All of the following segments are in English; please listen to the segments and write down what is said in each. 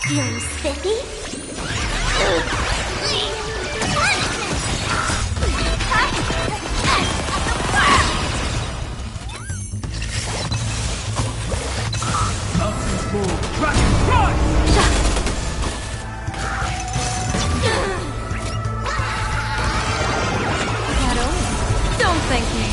Feeling spiffy? Mountains move, dragon rise! Shadow, don't thank me.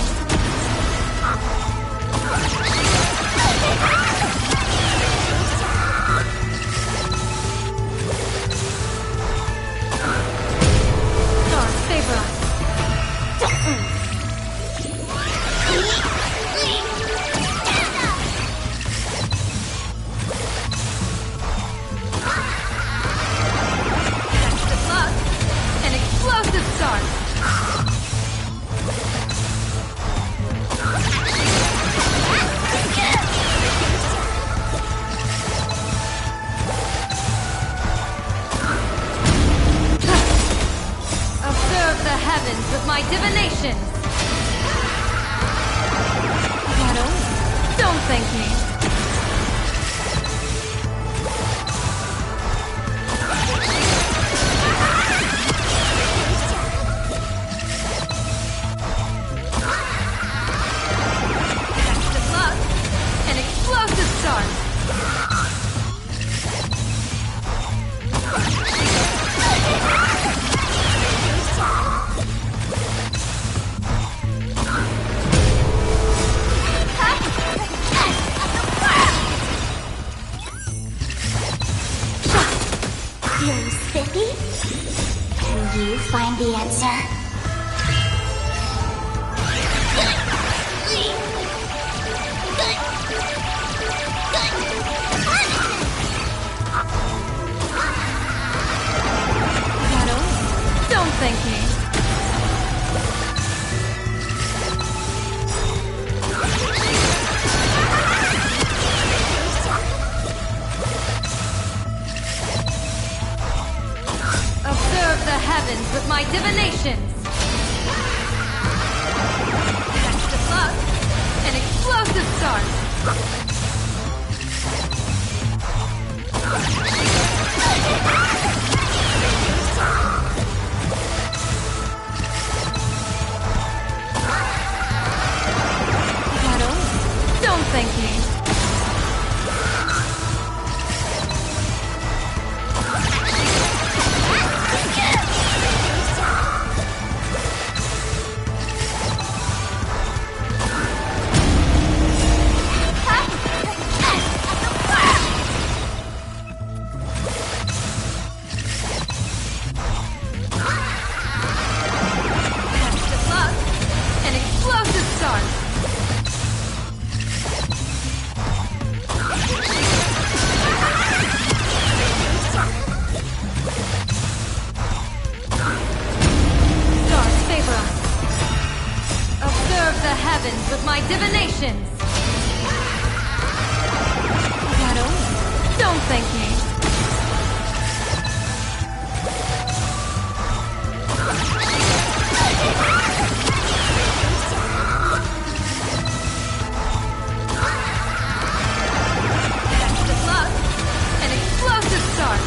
Stars favor us. That's the blood. An explosive start. Observe the heavens with my divination. Shadow, don't thank me. That's the blood. An explosive start. Feeling spiffy? Can you find the answer? Shadow, don't thank me. Observe the heavens with my divinations. That's the blood. An explosive start. Shadow, don't thank me. That's the blood. An explosive start. Stars favor us. Observe the heavens with my divinations. Shadow, don't thank me. That's the blood. An explosive start.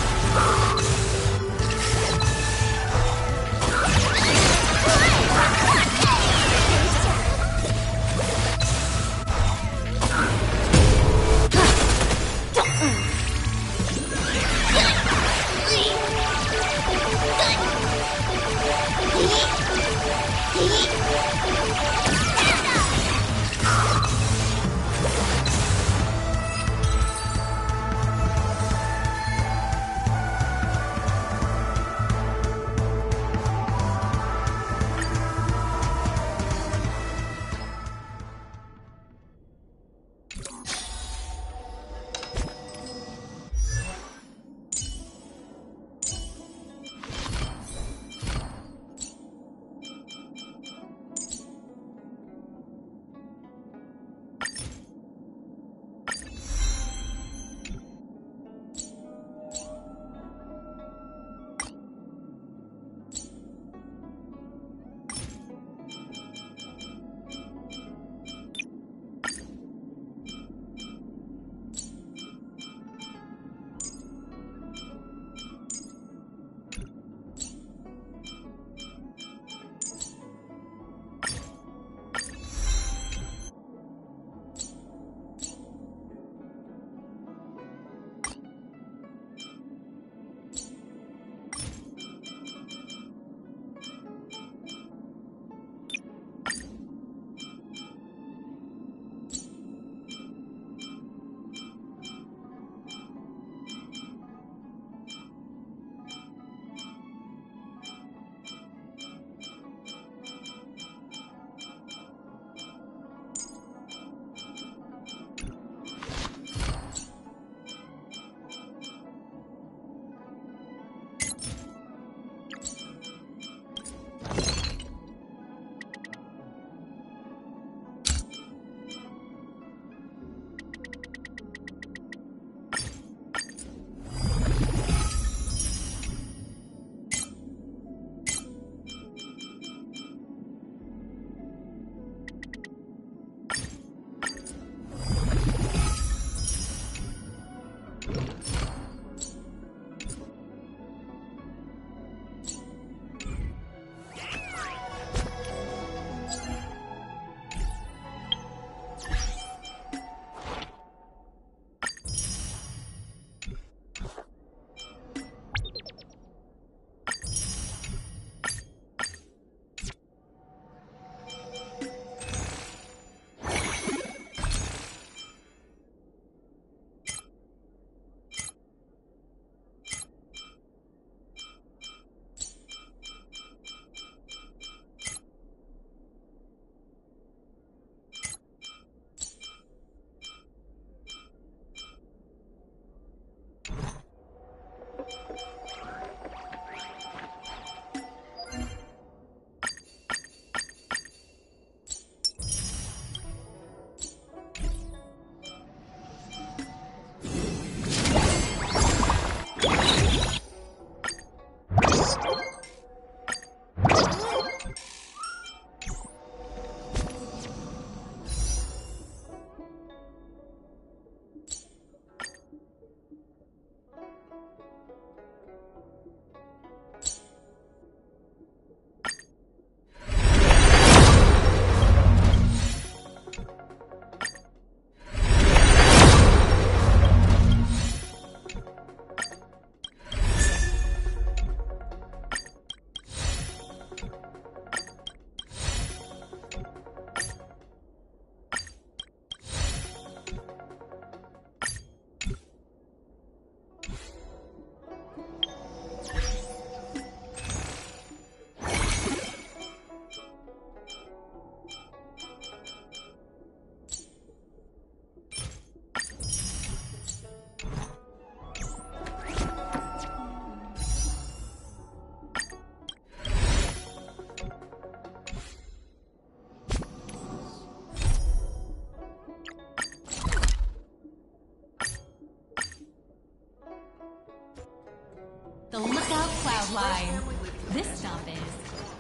So look out, Cloudline. This stop is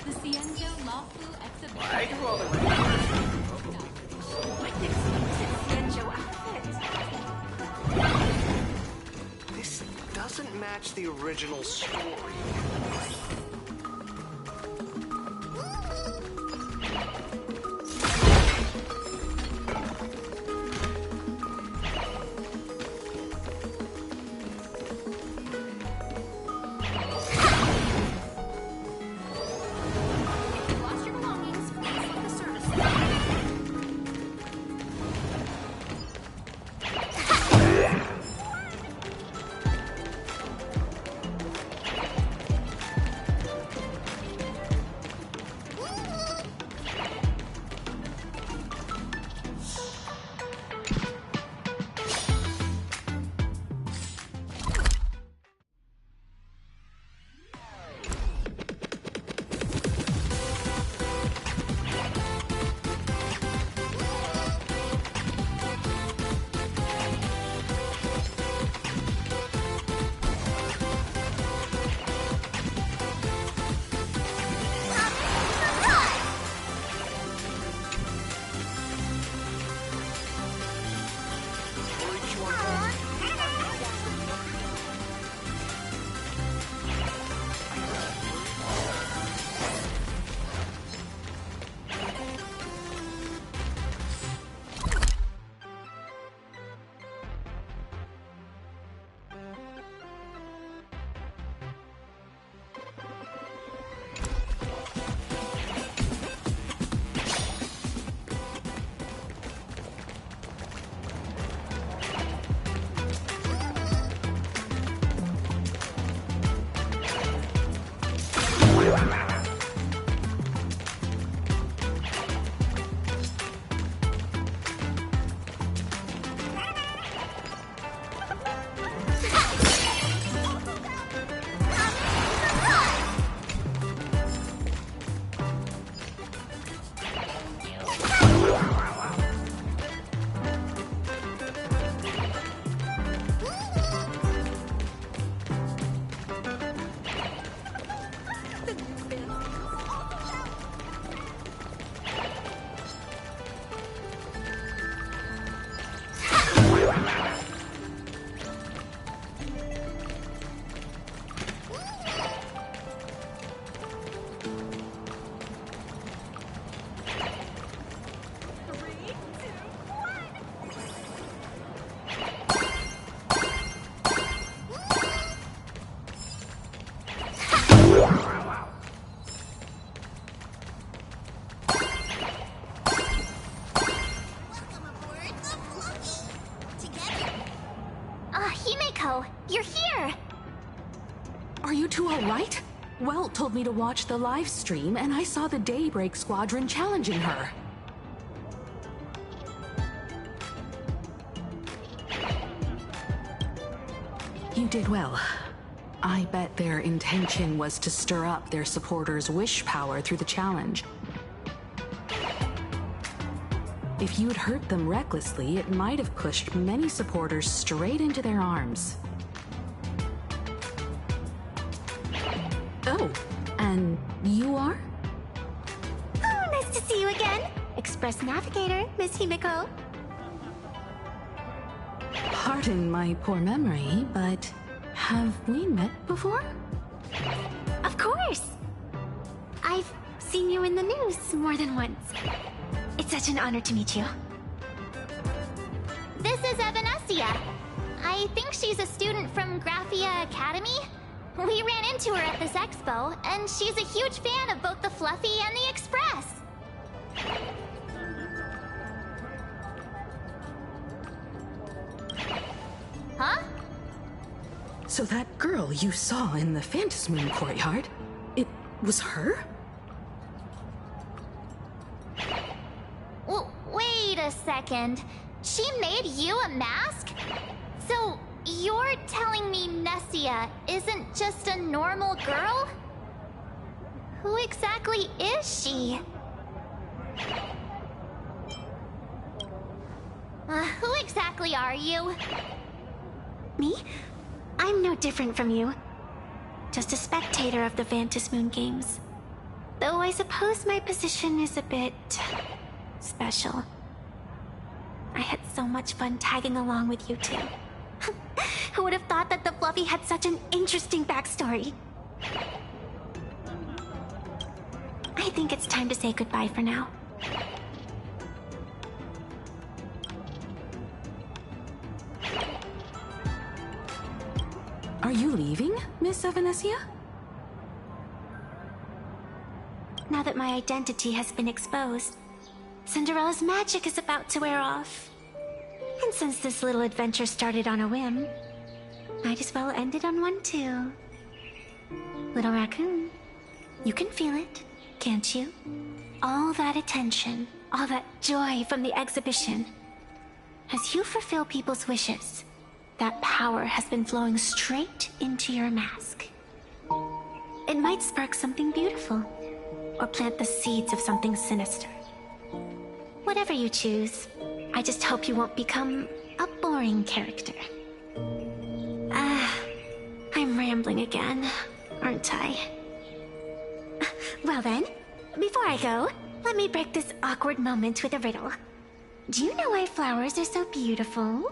the Cienzo Lawfu Exhibition. I do all the This doesn't match the original story. You're here! Are you two all right? Welt told me to watch the live stream, and I saw the Daybreak Squadron challenging her. You did well. I bet their intention was to stir up their supporters' wish power through the challenge. If you'd hurt them recklessly, it might have pushed many supporters straight into their arms. Oh, and you are? Oh, nice to see you again. Express Navigator, Miss Himiko. Pardon my poor memory, but have we met before? Of course. I've seen you in the news more than once. It's such an honor to meet you. This is Evanescia. I think she's a student from Graphia Academy. We ran into her at this expo, and she's a huge fan of both the Fluffy and the Express. Huh? So that girl you saw in the Phantasmoon courtyard, it was her? Wait a second. She made you a mask? So you're telling me Nessia isn't just a normal girl? Who exactly is she? Who exactly are you? Me? I'm no different from you. just a spectator of the Vantis Moon Games. Though I suppose my position is a bit special. I had so much fun tagging along with you two. Who would have thought that the Fluffy had such an interesting backstory? I think it's time to say goodbye for now. Are you leaving, Miss Evanesia? Now that my identity has been exposed, Cinderella's magic is about to wear off. And since this little adventure started on a whim, might as well end it on one too. Little raccoon, you can feel it, can't you? All that attention, all that joy from the exhibition. As you fulfill people's wishes, that power has been flowing straight into your mask. It might spark something beautiful, or plant the seeds of something sinister. Whatever you choose, I just hope you won't become a boring character. I'm rambling again, aren't I? Well then, before I go, let me break this awkward moment with a riddle. Do you know why flowers are so beautiful?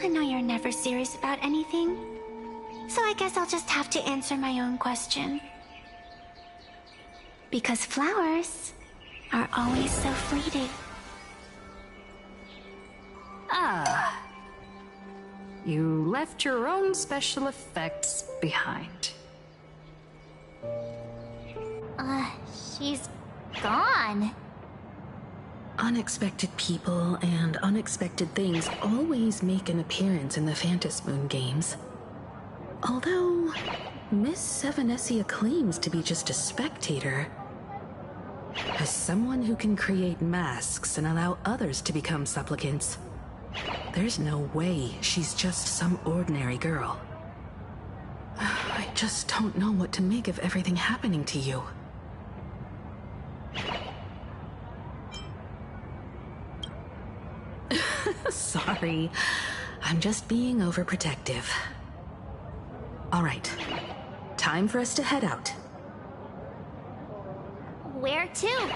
I know you're never serious about anything, so I guess I'll just have to answer my own question. Because flowers are always so fleeting. Ah. You left your own special effects behind. She's gone. Unexpected people and unexpected things always make an appearance in the Vantis Moon Games. Although, Miss Evanesia claims to be just a spectator. As someone who can create masks and allow others to become supplicants, there's no way she's just some ordinary girl. I just don't know what to make of everything happening to you. Sorry, I'm just being overprotective. All right, time for us to head out. Where to?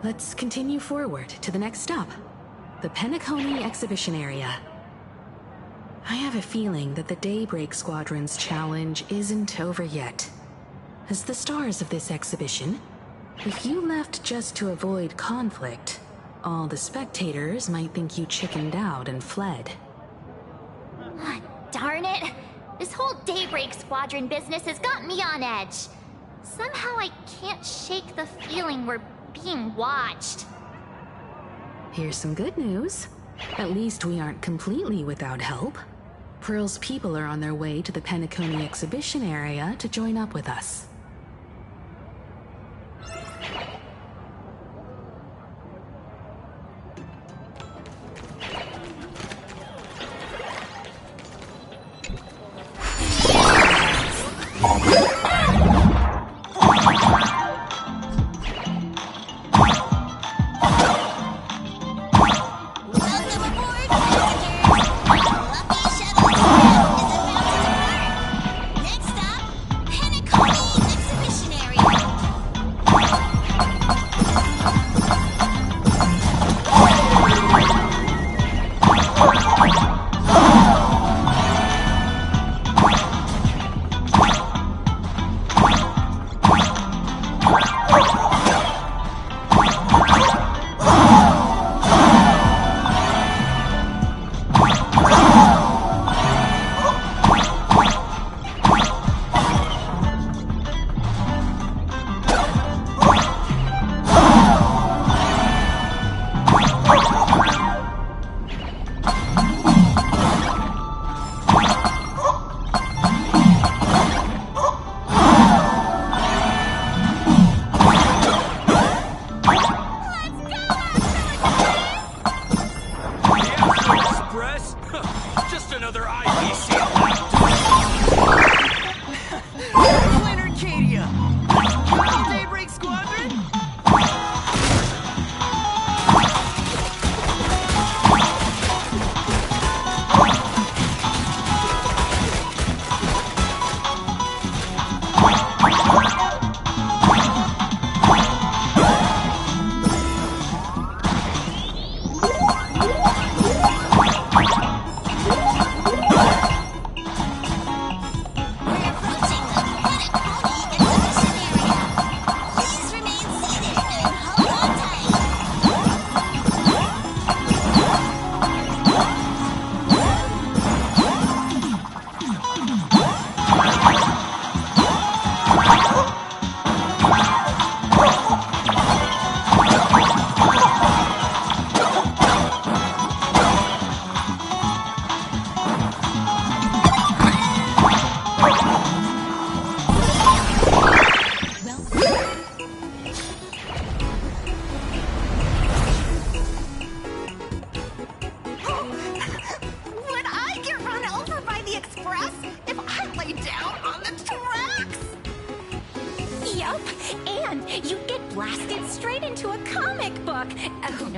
Let's continue forward to the next stop, the Penacony exhibition area. I have a feeling that the Daybreak Squadron's challenge isn't over yet. As the stars of this exhibition, if you left just to avoid conflict, all the spectators might think you chickened out and fled. Darn it! This whole Daybreak Squadron business has got me on edge. Somehow I can't shake the feeling we're being watched. Here's some good news. At least we aren't completely without help. Pearl's people are on their way to the Penacony exhibition area to join up with us.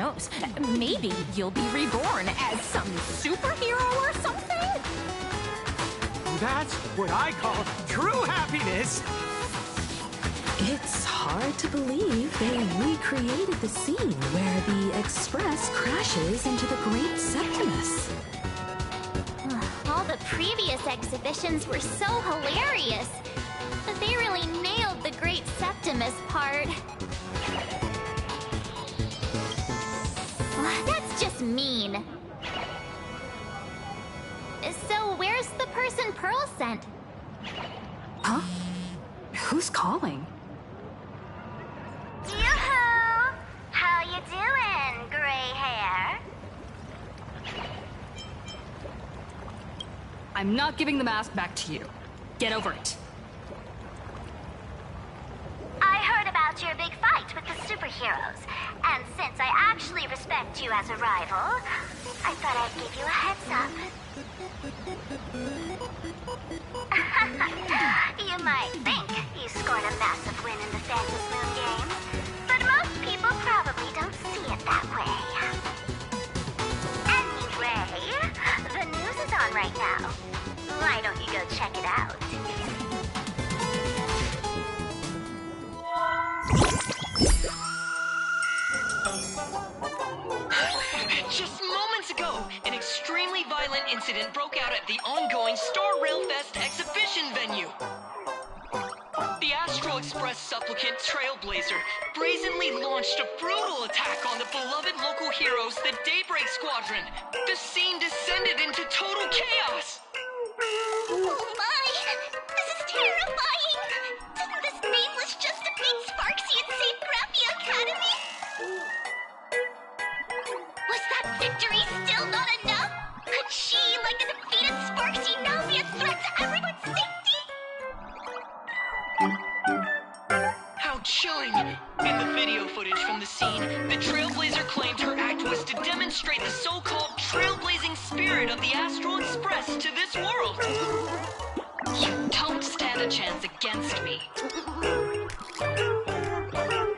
knows? Maybe you'll be reborn as some superhero or something? That's what I call true happiness! It's hard to believe they recreated the scene where the Express crashes into the Great Septimus. All the previous exhibitions were so hilarious, but they really nailed the Great Septimus part. That's just mean. So where's the person Pearl sent? Huh? Who's calling? Yoo-hoo! How you doing, gray hair? I'm not giving the mask back to you. Get over it. I heard about your big fight with the superheroes, and since I actually respect you as a rival, I thought I'd give you a heads up. You might think you scored a massive win in the Phantom Moon Games, but most people probably don't see it that way. Anyway, the news is on right now. Why don't you go check it out? Just moments ago, an extremely violent incident broke out at the ongoing Star Railfest exhibition venue. The Astral Express supplicant Trailblazer brazenly launched a brutal attack on the beloved local heroes, the Daybreak Squadron. The scene descended into total chaos. Oh my! This is terrifying! Didn't this nameless just defeat Sparksy and save Grappy Academy? Was that victory still not enough? Could she, like the defeated Sparksy, now be a threat to everyone's safety? How chilling! In the video footage from the scene, the Trailblazer claimed her act was to demonstrate the so-called trailblazing spirit of the Astral Express to this world. You don't stand a chance against me.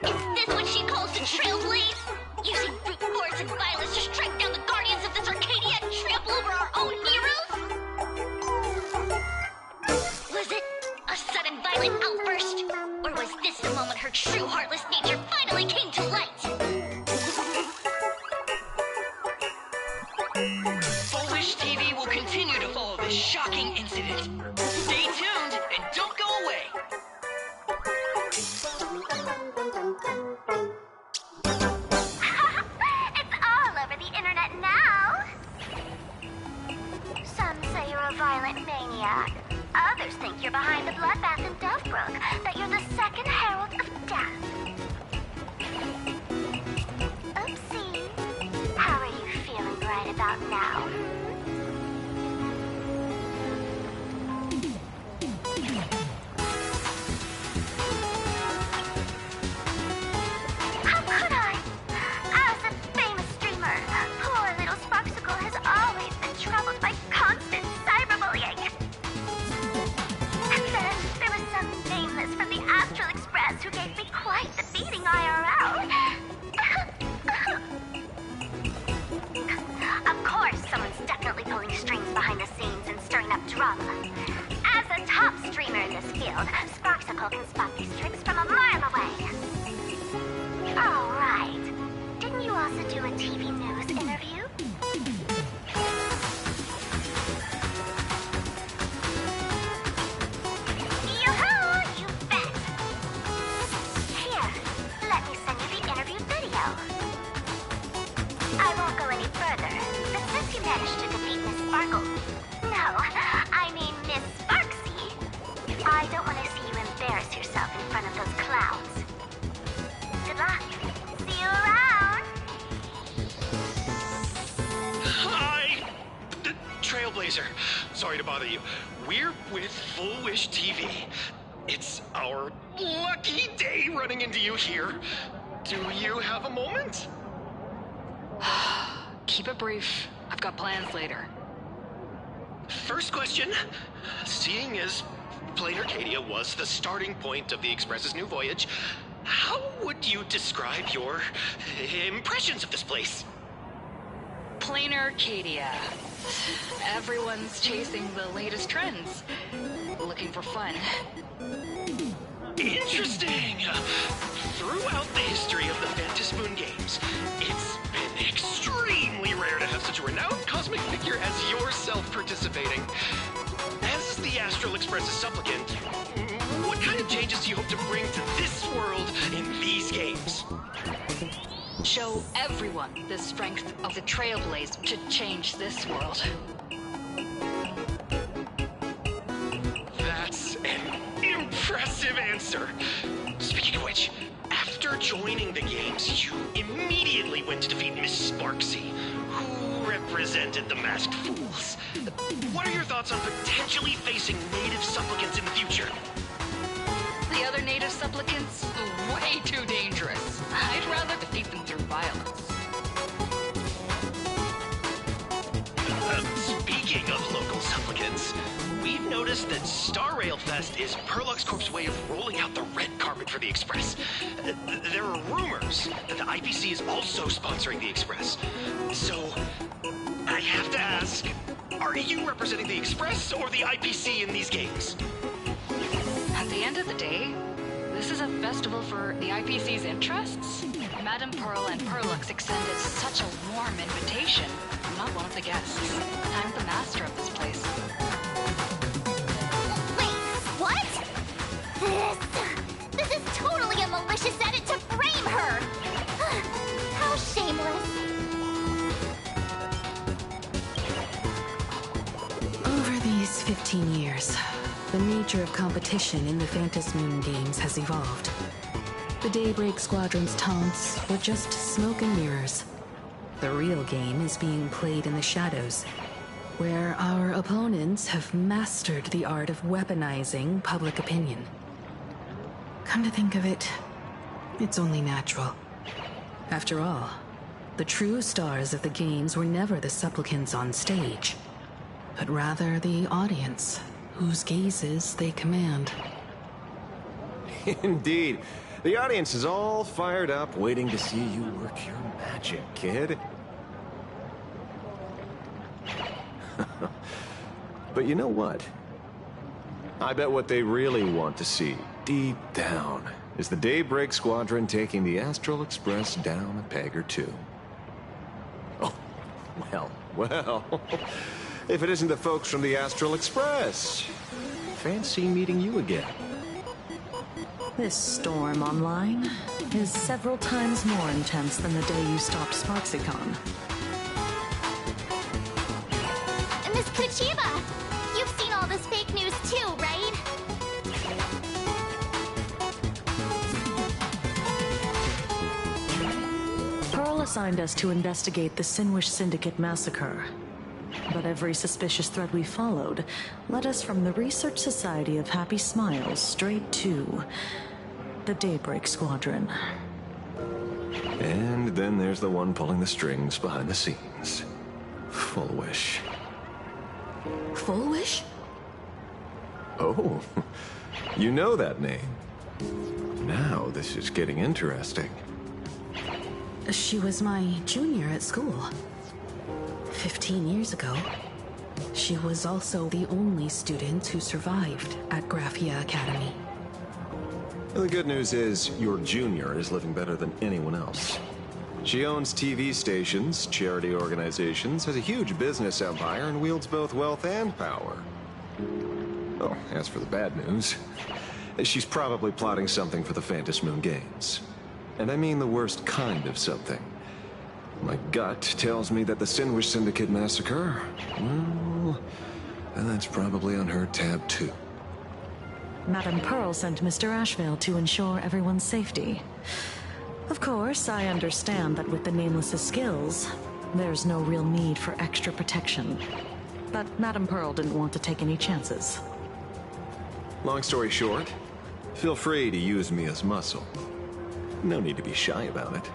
Is this what she calls the Trailblaze? Using brute force and violence to strike down the guardians of this Arcadia and trample over our own heroes? Was it a sudden violent outburst? Or was this the moment her true heartless nature finally came to light? Foolish TV will continue to follow this shocking incident. Stay tuned and don't go away. It's all over the internet now. Some say you're a violent maniac. Others think you're behind the bloodbath in Dovebrook, that you're the second herald of death. Oopsie. How are you feeling right about now? How could I? As a famous streamer, poor little Sparksicle has always been troubled by constant cyberbullying. And then there was some nameless from the Astral Express who gave me quite the beating IRL. Of course, someone's definitely pulling strings behind the scenes and stirring up drama. As a top streamer in this field, Sparksicle can spot these tricks from a mile away. All right. Didn't you also do a TV news interview? Yoo-hoo! You bet! Here, let me send you the interview video. I won't go any further, but since you managed to defeat Miss Sparkle... No, I mean Miss Sparksy. I don't want to see you embarrass yourself in front of those clowns. Good luck. See you around. Hi! Trailblazer. Sorry to bother you. We're with Full Wish TV. It's our lucky day running into you here. Do you have a moment? Keep it brief. I've got plans later. First question. Seeing as Plain Arcadia was the starting point of the Express's new voyage, how would you describe your impressions of this place? Plain Arcadia. Everyone's chasing the latest trends. Looking for fun. Interesting. Throughout the history of the Fantasy Moon games, it's been extremely rare to have such a renowned cosmic figure as yourself participating. As the Astral Express's supplicant, what kind of changes do you hope to bring to this world in these games? Show everyone the strength of the Trailblaze to change this world. That's an impressive answer. Speaking of which, after joining the games, you immediately went to defeat Miss Sparksy, who represented the Masked Fools. What are your thoughts on potentially facing native supplicants in the future? The other native supplicants? Way too dangerous. I'd rather defeat them through violence. Speaking of local supplicants, we've noticed that Star Rail Fest is Perlux Corp's way of rolling out the red carpet for the Express. There are rumors that the IPC is also sponsoring the Express. So, I have to ask, are you representing the Express or the IPC in these games? At the end of the day, this is a festival for the IPC's interests. Madame Pearl and Perlux extended such a warm invitation. I'm not one of the guests. I'm the master of this place. Wait, what? This is totally a malicious edit to frame her! How shameless. Over these 15 years, the nature of competition in the Fantasy Moon games has evolved. The Daybreak Squadron's taunts were just smoke and mirrors. The real game is being played in the shadows, where our opponents have mastered the art of weaponizing public opinion. Come to think of it, it's only natural. After all, the true stars of the games were never the supplicants on stage, but rather the audience, whose gazes they command. Indeed. The audience is all fired up, waiting to see you work your magic, kid. But you know what? I bet what they really want to see, deep down, is the Daybreak Squadron taking the Astral Express down a peg or two. Oh, well. If it isn't the folks from the Astral Express. Fancy meeting you again. This storm online is several times more intense than the day you stopped SparksyCon. Miss Kuchiba, you've seen all this fake news too, right? Pearl assigned us to investigate the Sinwish Syndicate massacre. But every suspicious thread we followed led us from the Research Society of Happy Smiles straight to the Daybreak Squadron. And then there's the one pulling the strings behind the scenes. Full Wish. Full Wish? Oh, you know that name. Now this is getting interesting. She was my junior at school. 15 years ago, she was also the only student who survived at Graphia Academy. The good news is your junior is living better than anyone else. She owns TV stations, charity organizations, has a huge business empire, and wields both wealth and power. Oh, as for the bad news, she's probably plotting something for the Fantasy Moon games. And I mean the worst kind of something. My gut tells me that the Sinwish Syndicate massacre, well, that's probably on her tab too. Madame Pearl sent Mr. Ashvale to ensure everyone's safety. Of course, I understand that with the Nameless's skills, there's no real need for extra protection. But Madame Pearl didn't want to take any chances. Long story short, feel free to use me as muscle. No need to be shy about it.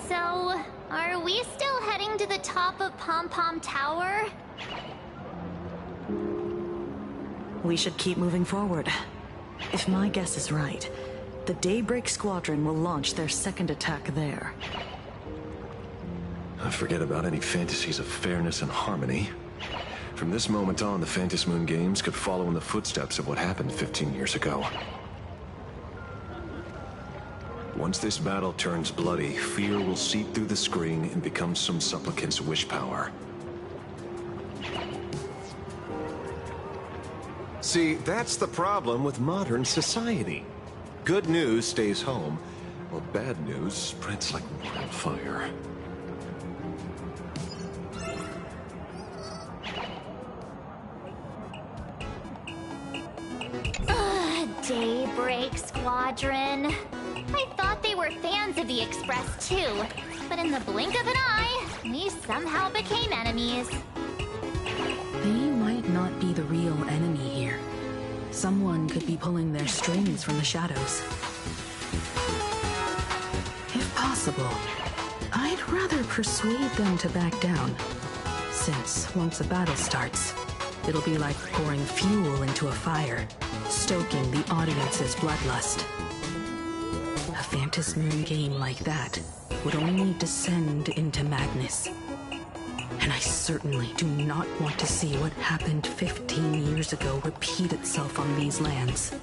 So, are we still heading to the top of Pom Pom Tower? We should keep moving forward. If my guess is right, the Daybreak Squadron will launch their second attack there. Forget about any fantasies of fairness and harmony. From this moment on, the Phantom Moon Games could follow in the footsteps of what happened 15 years ago. Once this battle turns bloody, fear will seep through the screen and become some supplicant's wish power. See, that's the problem with modern society. Good news stays home, while bad news spreads like wildfire. Daybreak Squadron. I thought they were fans of the Express too, but in the blink of an eye, we somehow became enemies. They might not be the real enemy here. Someone could be pulling their strings from the shadows. If possible, I'd rather persuade them to back down, since once a battle starts, it'll be like pouring fuel into a fire, stoking the audience's bloodlust. A Phantom Moon game like that would only descend into madness. And I certainly do not want to see what happened 15 years ago repeat itself on these lands.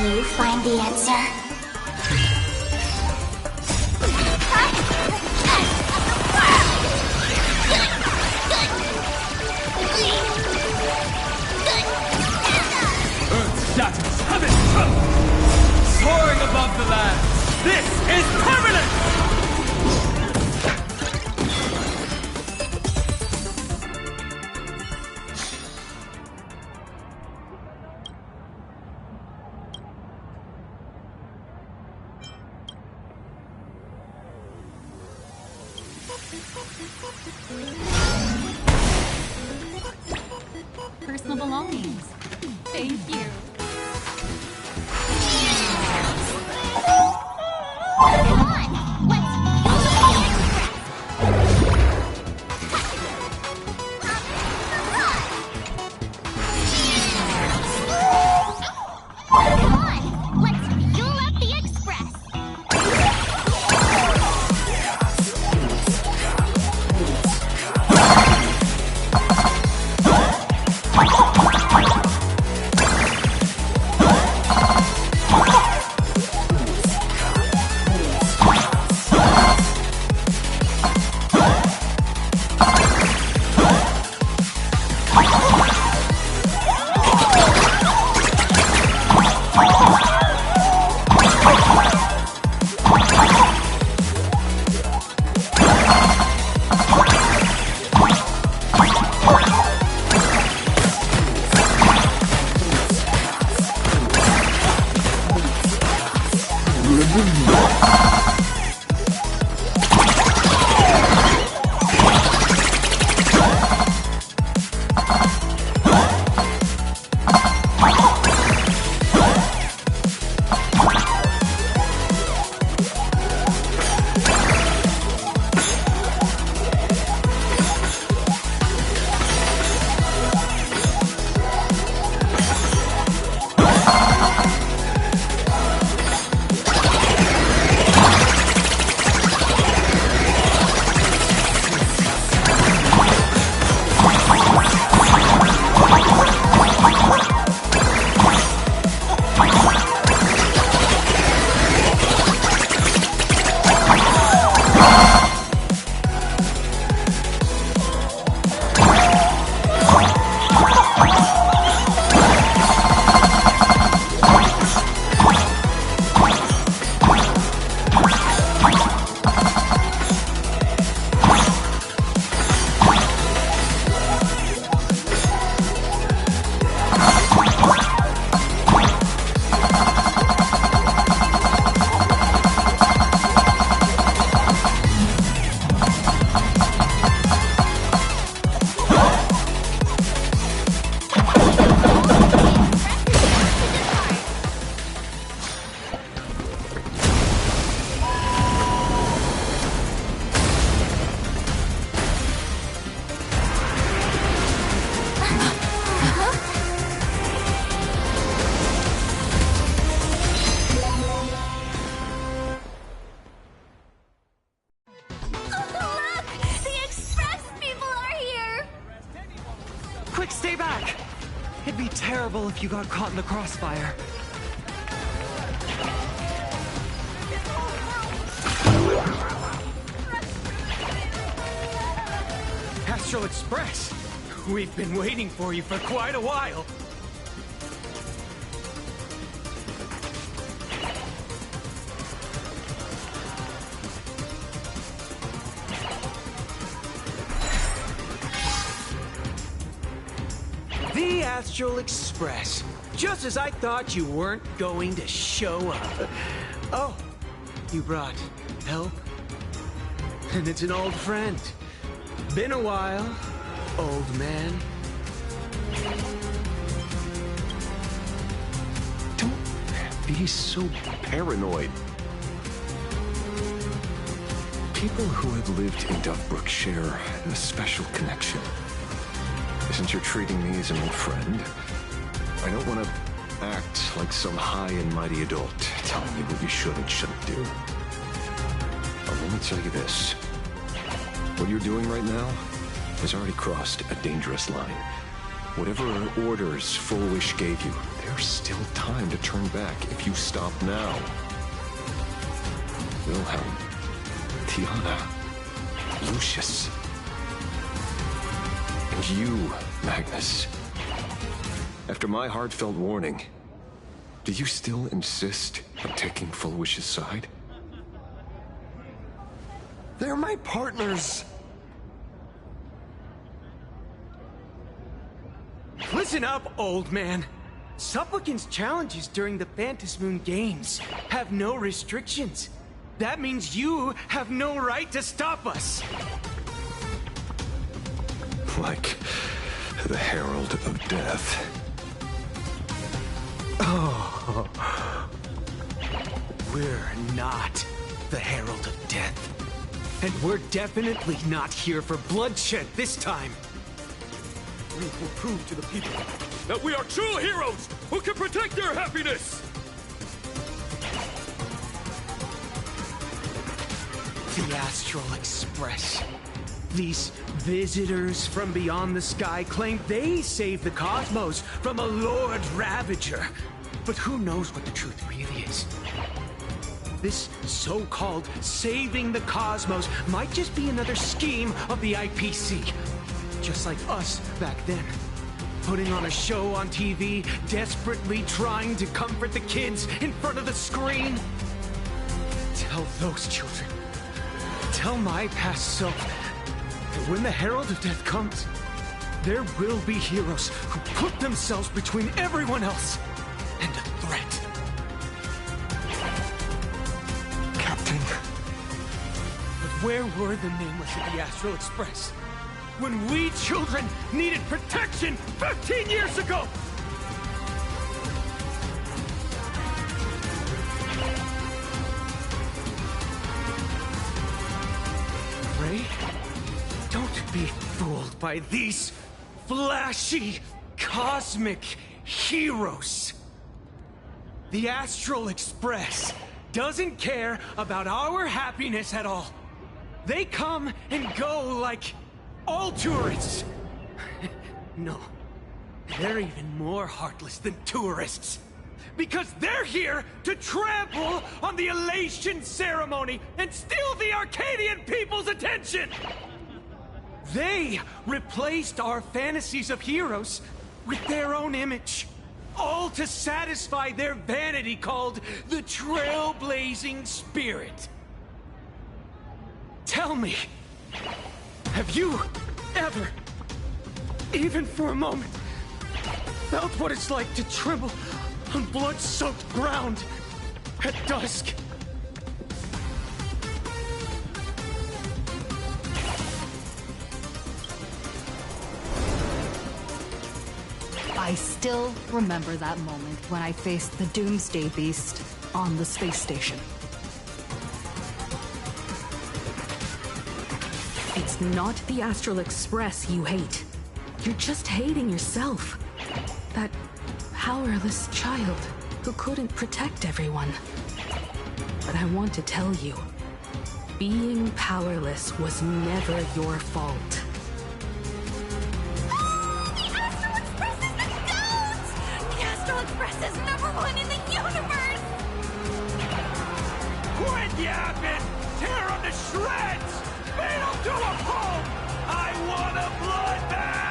You find the answer? Earth's shadows have it! Soaring above the land! This is permanent! Personal belongings. Thank you. Come on, let's fuel up the Express. Quick, stay back! It'd be terrible if you got caught in the crossfire. Astral Express! We've been waiting for you for quite a while. The Astral Express. Just as I thought you weren't going to show up. Oh, you brought help? And it's an old friend. Been a while, old man. Don't be so paranoid. People who have lived in Dovebrook share a special connection. Since you're treating me as an old friend, I don't want to act like some high and mighty adult telling you what you should and shouldn't do. But let me tell you this. What you're doing right now has already crossed a dangerous line. Whatever orders Full Wish gave you, there's still time to turn back if you stop now. Wilhelm, Tiana, Lucius, and you, Magnus. After my heartfelt warning, do you still insist on taking Full Wish's side? They're my partners. Listen up, old man. Supplicant's challenges during the Phantasmoon Games have no restrictions. That means you have no right to stop us. Like the Herald of Death. Oh. We're not the Herald of Death. And we're definitely not here for bloodshed this time. We will prove to the people that we are true heroes who can protect their happiness! The Astral Express. These visitors from beyond the sky claim they saved the cosmos from a Lord Ravager. But who knows what the truth really is? This so-called saving the cosmos might just be another scheme of the IPC. Just like us back then. Putting on a show on TV, desperately trying to comfort the kids in front of the screen. Tell those children. Tell my past self that when the Herald of Death comes, there will be heroes who put themselves between everyone else and a threat. Captain. But where were the nameless of the Astral Express? When we children needed protection 15 years ago! Ray, don't be fooled by these flashy, cosmic heroes. The Astral Express doesn't care about our happiness at all. They come and go like all tourists. No, they're even more heartless than tourists. Because they're here to trample on the elation ceremony and steal the Arcadian people's attention! They replaced our fantasies of heroes with their own image. All to satisfy their vanity called the trailblazing spirit. Tell me, have you ever, even for a moment, felt what it's like to tremble on blood-soaked ground at dusk. I still remember that moment when I faced the Doomsday Beast on the space station. It's not the Astral Express you hate. You're just hating yourself. That powerless child who couldn't protect everyone. But I want to tell you, being powerless was never your fault. The Astral Express is #1 in the universe! Quit yapping! Tear them to shreds! Beat them to a pulp! I want a bloodbath!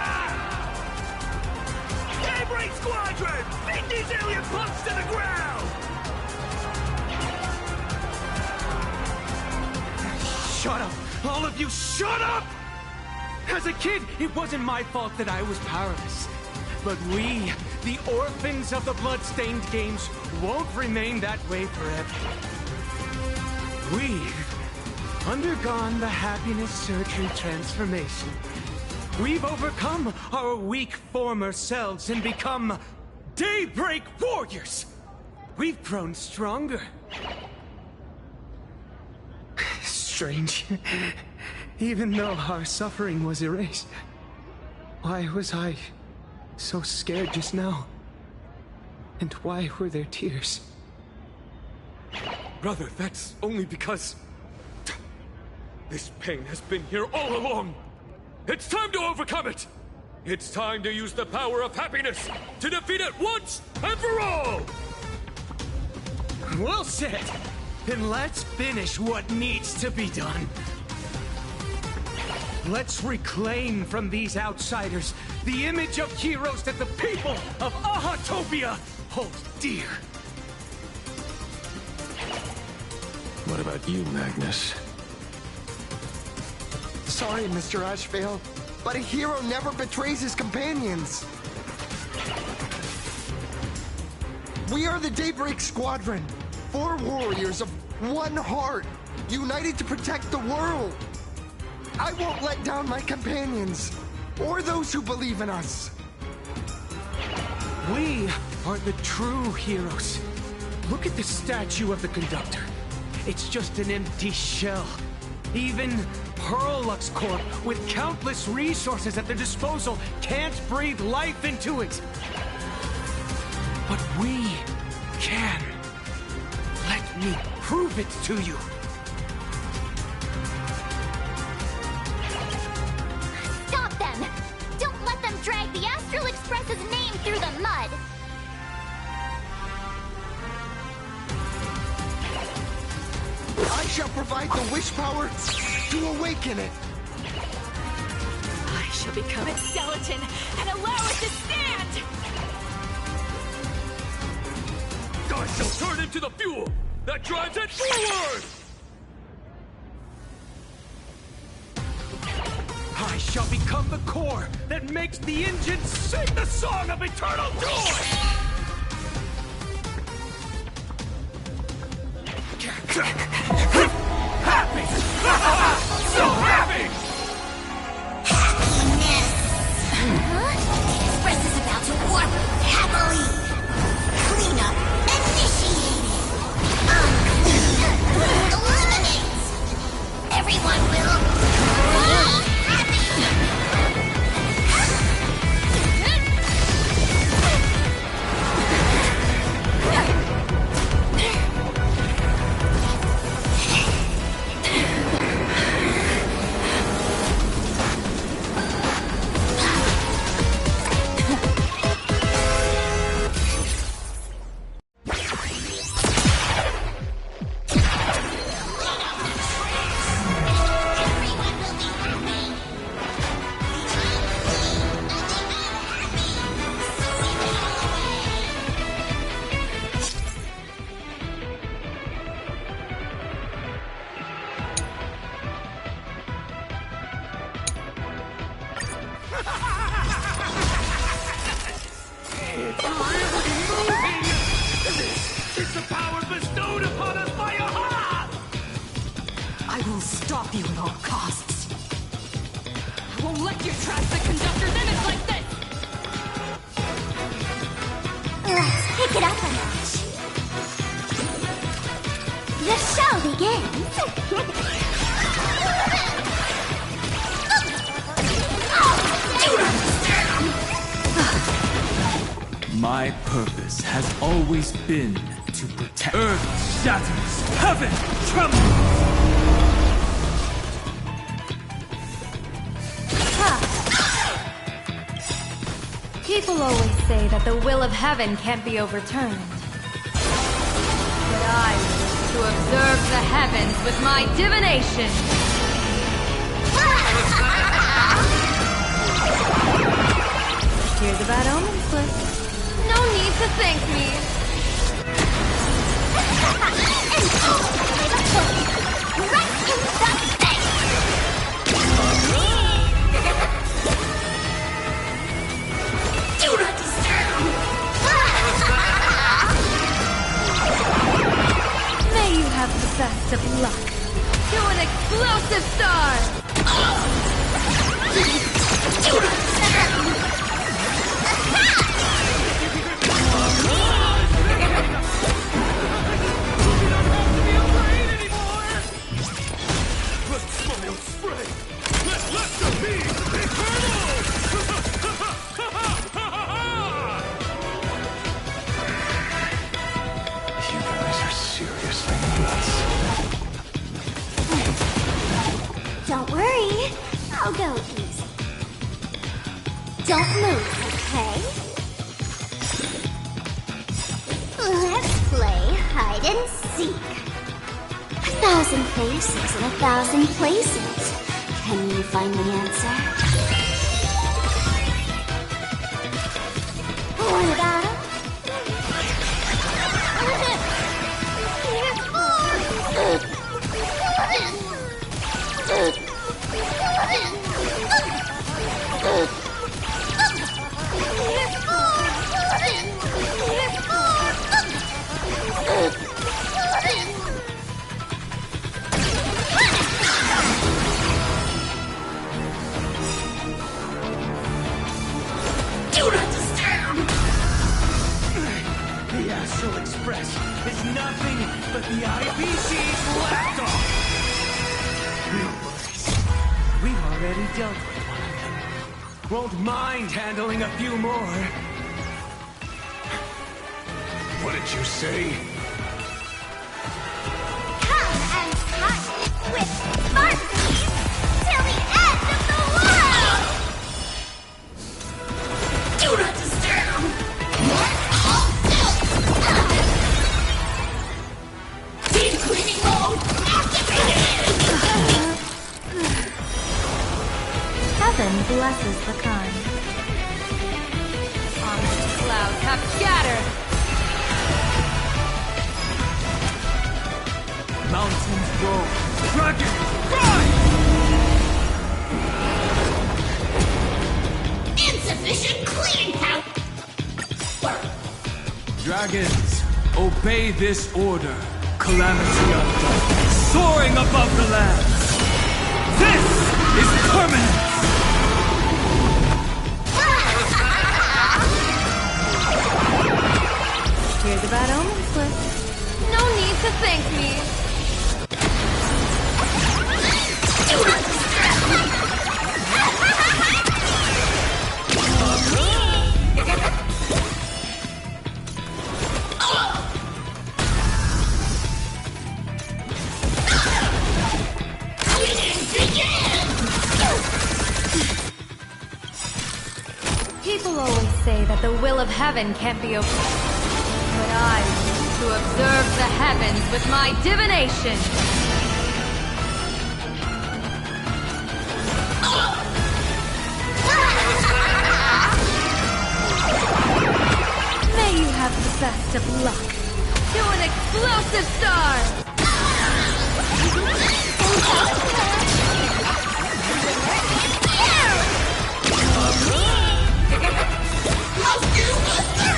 Daybreak Squadron! Beat these alien punks to the ground! Shut up! All of you, shut up! As a kid, it wasn't my fault that I was powerless. But we, the orphans of the blood-stained games, won't remain that way forever. We've undergone the happiness surgery transformation. We've overcome our weak former selves and become Daybreak Warriors. We've grown stronger. Strange. Even though our suffering was erased, why was I so scared just now? And why were there tears? Brother, that's only because... this pain has been here all along. It's time to overcome it. It's time to use the power of happiness to defeat it once and for all. Well said. Then let's finish what needs to be done. Let's reclaim from these outsiders the image of heroes that the people of Ahatopia hold dear. What about you, Magnus? Sorry, Mr. Ashvale, but a hero never betrays his companions. We are the Daybreak Squadron, 4 warriors of one heart, united to protect the world. I won't let down my companions, or those who believe in us. We are the true heroes. Look at the statue of the conductor. It's just an empty shell. Even Perlux Corp, with countless resources at their disposal, can't breathe life into it. But we can. Let me prove it to you. Stop them! Don't let them drag the Astral Express's name through the mud! I shall provide the wish power to awaken it. I shall become its skeleton and allow it to stand! I shall turn into the fuel that drives it forward! I shall become the core that makes the engine sing the song of eternal joy! Happy! So happy! The Express is about to warp happily! Cleanup initiated! Eliminate! Everyone will... happy! It's really moving! This is the power bestowed upon us by Aha! I will stop you at all costs. I won't let you trash the conductor's image like this! Let's pick it up a notch. The show begins. My purpose has always been to protect. Earth shatters, heaven trembles! People always say that the will of heaven can't be overturned. But I wish to observe the heavens with my divination. Here's a bad omen slip. No need to thank me. Right in the face! Do not disturb! May you have the best of luck. To an explosive star! Do not disturb! Let's smile spray! Let laughter be eternal! You guys are seriously nuts. Don't worry, I'll go easy. Don't move, okay? Let's play hide and seek. 1,000 faces in 1,000 places. Can you find the answer? What about it? The Astral Express is nothing but the IPC's lapdog! No worries. We've already dealt with one of them. Won't mind handling a few more. What did you say? Come and touch with Sparky till the end of the world! Do not disturb! Deep cleaning mode activated! Heaven blesses the kind. Ominous clouds have scattered. Mountains roll, dragons rise! Insufficient cleaning power! Dragons, obey this order. Calamity of darkness soaring above the lands. This is permanence! Here's a bad omen slip. No need to thank me. People always say that the will of heaven can't be overturned. But I wish to observe the heavens with my divination. May you have the best of luck. To an explosive star! Let's do this!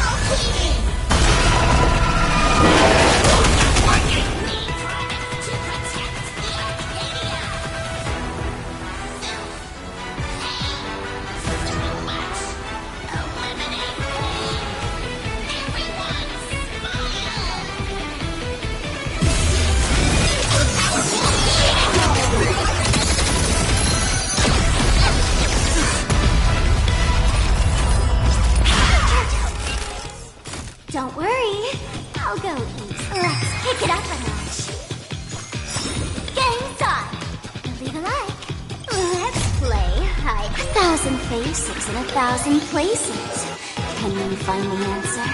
Don't worry, I'll go eat. Let's kick it up a notch. Game's on. Leave a like. Let's play hide 1,000 faces in 1,000 places. Can you find the answer?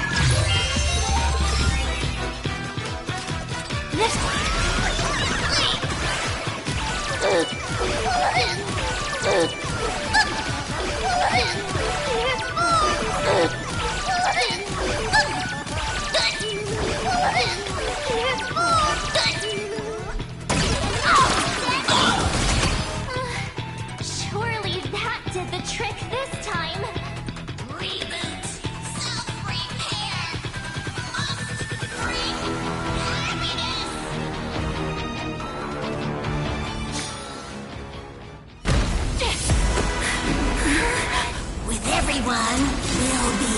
Surely that did the trick this time. Reboot. Self-repair. Must bring happiness. With everyone, we'll be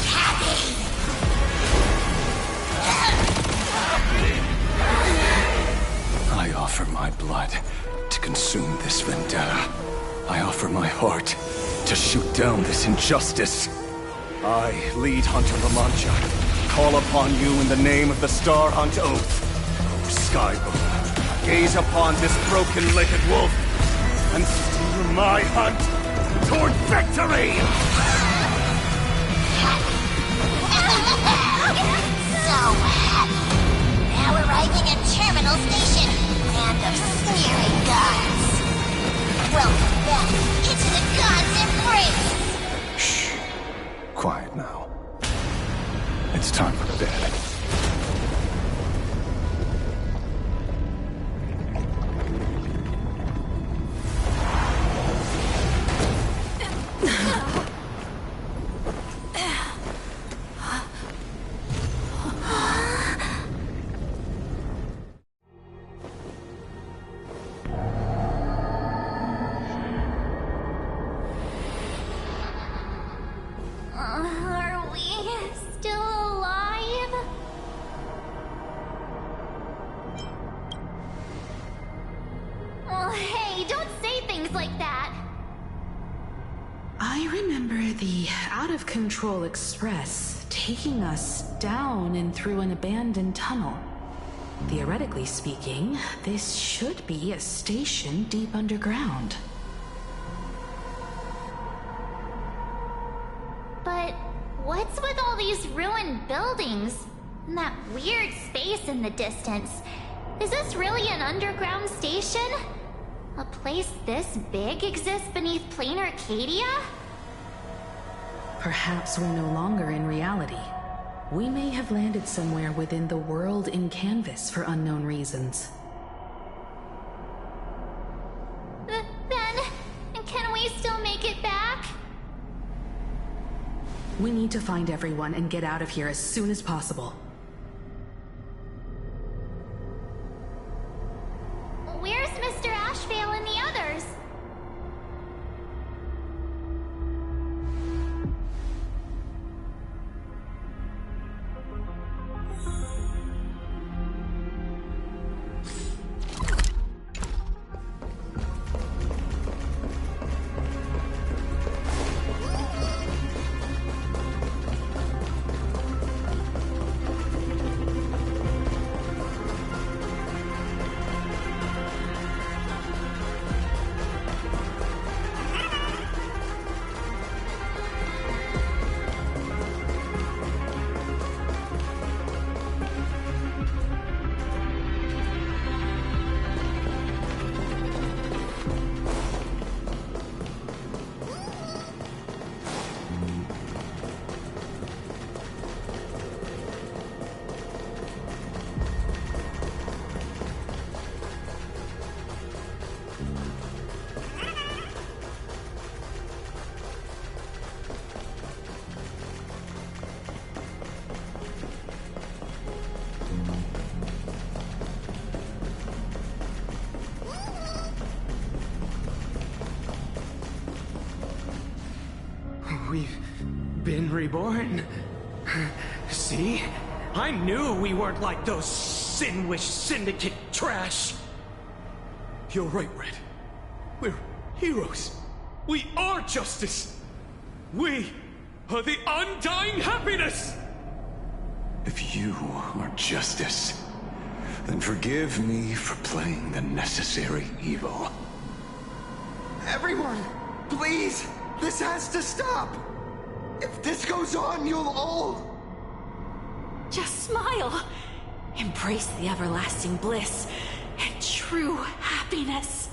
happy. I offer my blood to consume this vendetta. I offer my heart to shoot down this injustice. I, lead Hunter La Mancha, call upon you in the name of the Star Hunt Oath. O Skybow, gaze upon this broken-legged wolf and steer my hunt toward victory! So happy. Now arriving at Terminal Station. Land of sneering gods. Welcome back into the gods' embrace. Shh. Quiet now. It's time for bed. Are we still alive? Oh, hey, don't say things like that. I remember the out-of-control express taking us down and through an abandoned tunnel. Theoretically speaking, this should be a station deep underground. But what's with all these ruined buildings? And that weird space in the distance? Is this really an underground station? A place this big exists beneath plain Arcadia? Perhaps we're no longer in reality. We may have landed somewhere within the world in canvas for unknown reasons. Then, can we still make it back? We need to find everyone and get out of here as soon as possible. Where's Mr. Ashvale and the others? We've been reborn. See? I knew we weren't like those Sinwish Syndicate trash. You're right, Red. We're heroes. We are justice. We are the undying happiness! If you are justice, then forgive me for playing the necessary evil. Everyone, please! This has to stop! If this goes on, you'll all... Just smile. Embrace the everlasting bliss and true happiness.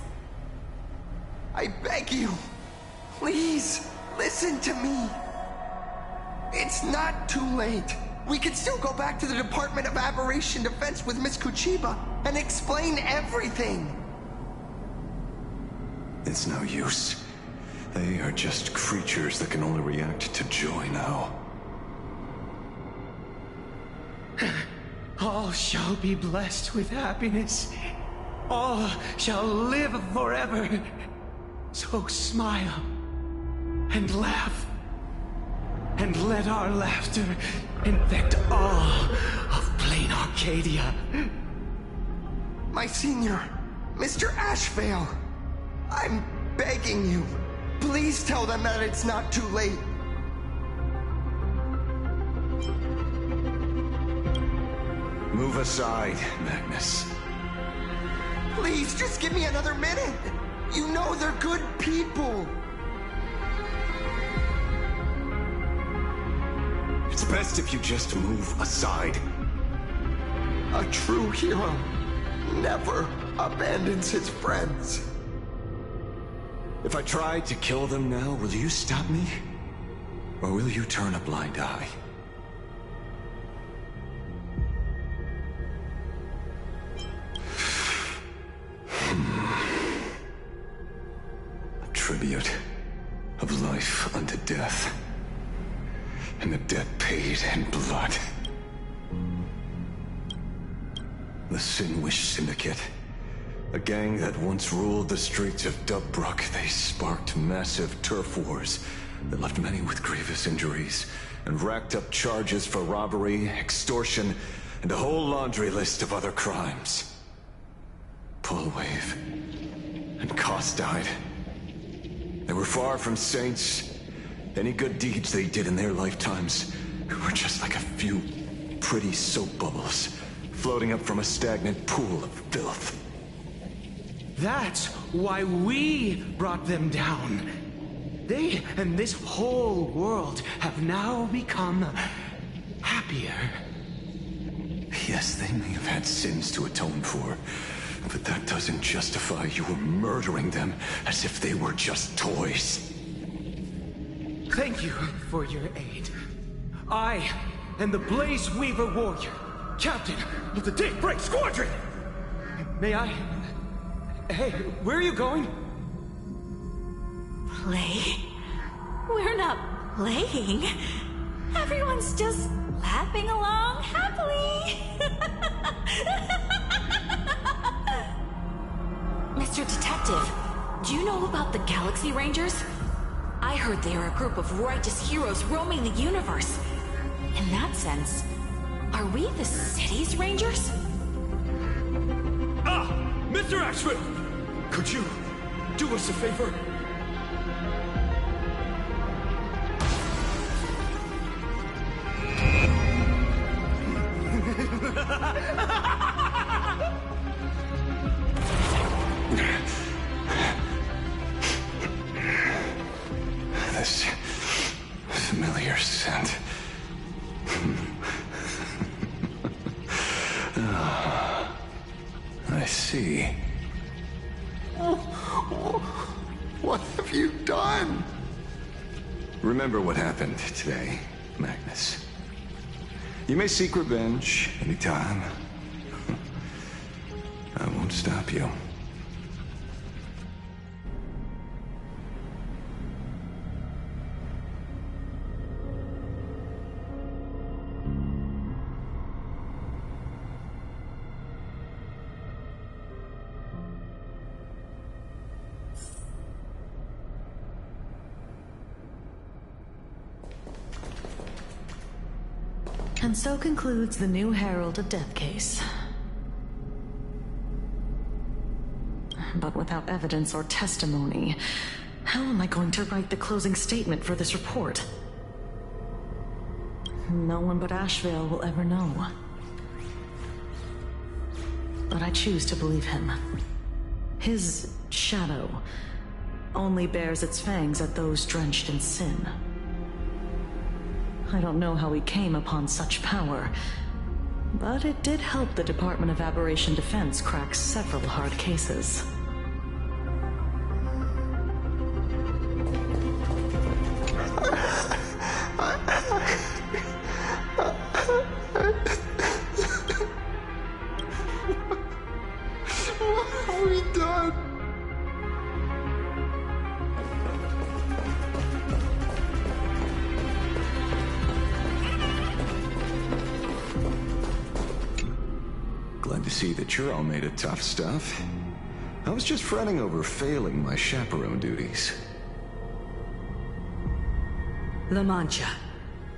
I beg you, please, listen to me. It's not too late. We can still go back to the Department of Aberration Defense with Miss Kuchiba and explain everything. It's no use. They are just creatures that can only react to joy now. All shall be blessed with happiness. All shall live forever. So smile and laugh. And let our laughter infect all of plain Arcadia. My senior, Mr. Ashvale, I'm begging you. Please tell them that it's not too late. Move aside, Magnus. Please, just give me another minute. You know they're good people. It's best if you just move aside. A true hero never abandons his friends. If I tried to kill them now, will you stop me? Or will you turn a blind eye? A tribute of life unto death. And the debt paid in blood. The Sinwish Syndicate. A gang that once ruled the streets of Dubbrook. They sparked massive turf wars that left many with grievous injuries and racked up charges for robbery, extortion, and a whole laundry list of other crimes. Pullwave and Koss died. They were far from saints. Any good deeds they did in their lifetimes were just like a few pretty soap bubbles floating up from a stagnant pool of filth. That's why we brought them down. They and this whole world have now become happier. Yes, they may have had sins to atone for, but that doesn't justify you murdering them as if they were just toys. Thank you for your aid. I am the Blaze Weaver Warrior, Captain of the Daybreak Squadron! May I... Hey, where are you going? Play? We're not playing. Everyone's just laughing along happily. Mr. Detective, do you know about the Galaxy Rangers? I heard they are a group of righteous heroes roaming the universe. In that sense, are we the city's rangers? Ah! Mr. Ashville! Could you do us a favor? This familiar scent. I see. What have you done? Remember what happened today, Magnus. You may seek revenge anytime. I won't stop you. And so concludes the new Herald of Death case. But without evidence or testimony, how am I going to write the closing statement for this report? no one but Ashvale will ever know. But I choose to believe him. His shadow only bears its fangs at those drenched in sin. I don't know how he came upon such power, but it did help the Department of Aberration Defense crack several hard cases. What have we done? Glad to see that you're all made of tough stuff. I was just fretting over failing my chaperone duties. La Mancha,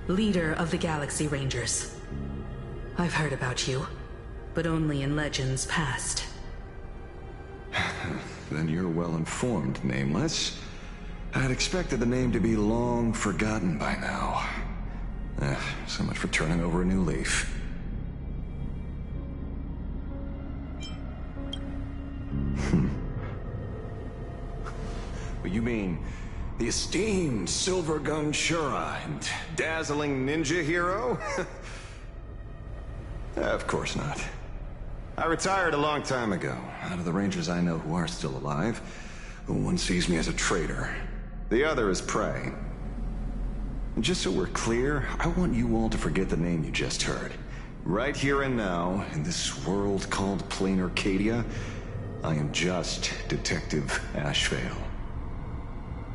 leader of the Galaxy Rangers. I've heard about you, but only in legends past. Then you're well informed, Nameless. I'd expected the name to be long forgotten by now. So much for turning over a new leaf. You mean the esteemed Silver Gun Shura and dazzling ninja hero? Of course not. I retired a long time ago. Out of the Rangers I know who are still alive, one sees me as a traitor. The other is prey. And just so we're clear, I want you all to forget the name you just heard. Right here and now, in this world called Plain Arcadia, I am just Detective Ashvale.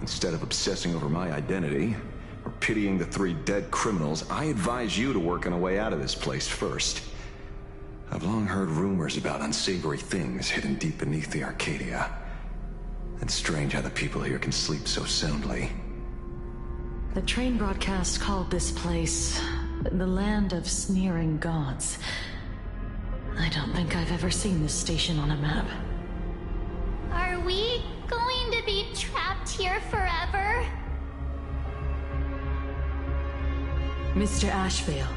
Instead of obsessing over my identity, or pitying the 3 dead criminals, I advise you to work on a way out of this place first. I've long heard rumors about unsavory things hidden deep beneath the Arcadia. It's strange how the people here can sleep so soundly. The train broadcast called this place the Land of Sneering Gods. I don't think I've ever seen this station on a map. Are we going to be trapped here forever? Mr. Ashvale,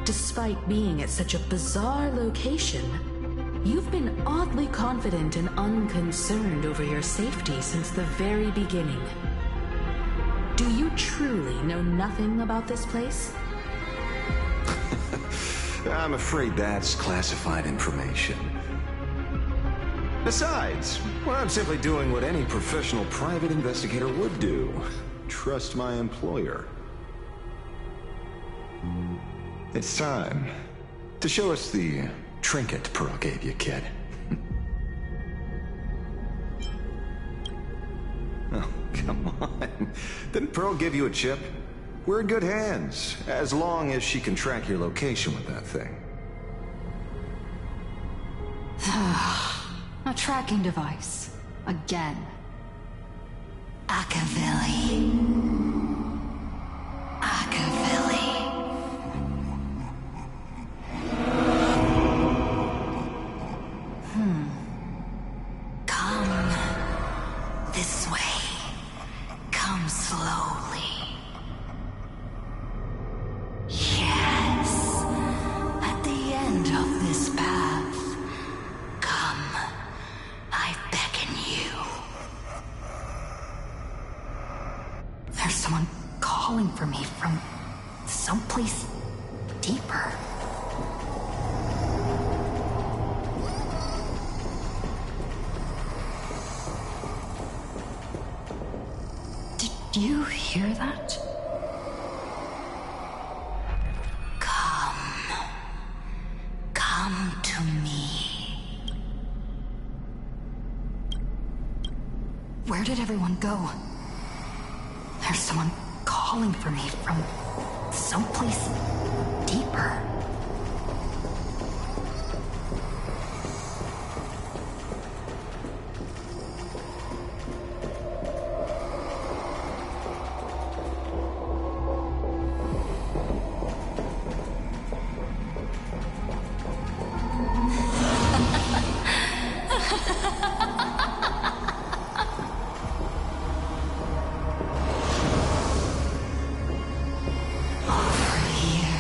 despite being at such a bizarre location, you've been oddly confident and unconcerned over your safety since the very beginning. Do you truly know nothing about this place? I'm afraid that's classified information. Besides, well, I'm simply doing what any professional private investigator would do. Trust my employer. It's time to show us the trinket Pearl gave you, kid. Oh, come on. Didn't Pearl give you a chip? We're in good hands, as long as she can track your location with that thing. A tracking device. Again. Akavilli. Akavilli. Come this way. Come slowly. Yes. At the end of this path, come. I beckon you. There's someone calling for me from someplace deeper. Did you hear that? Come to me. Where did everyone go? There's someone calling for me from someplace deeper. Over here.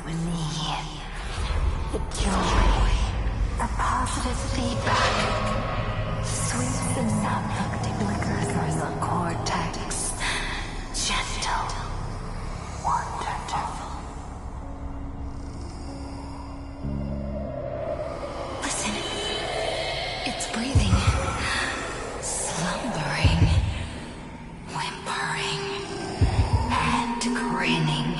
The joy, the positive feedback, sweeps and numbing flickers through the cortex. Gentle, wonderful. Listen, it's breathing, slumbering, whimpering, and grinning.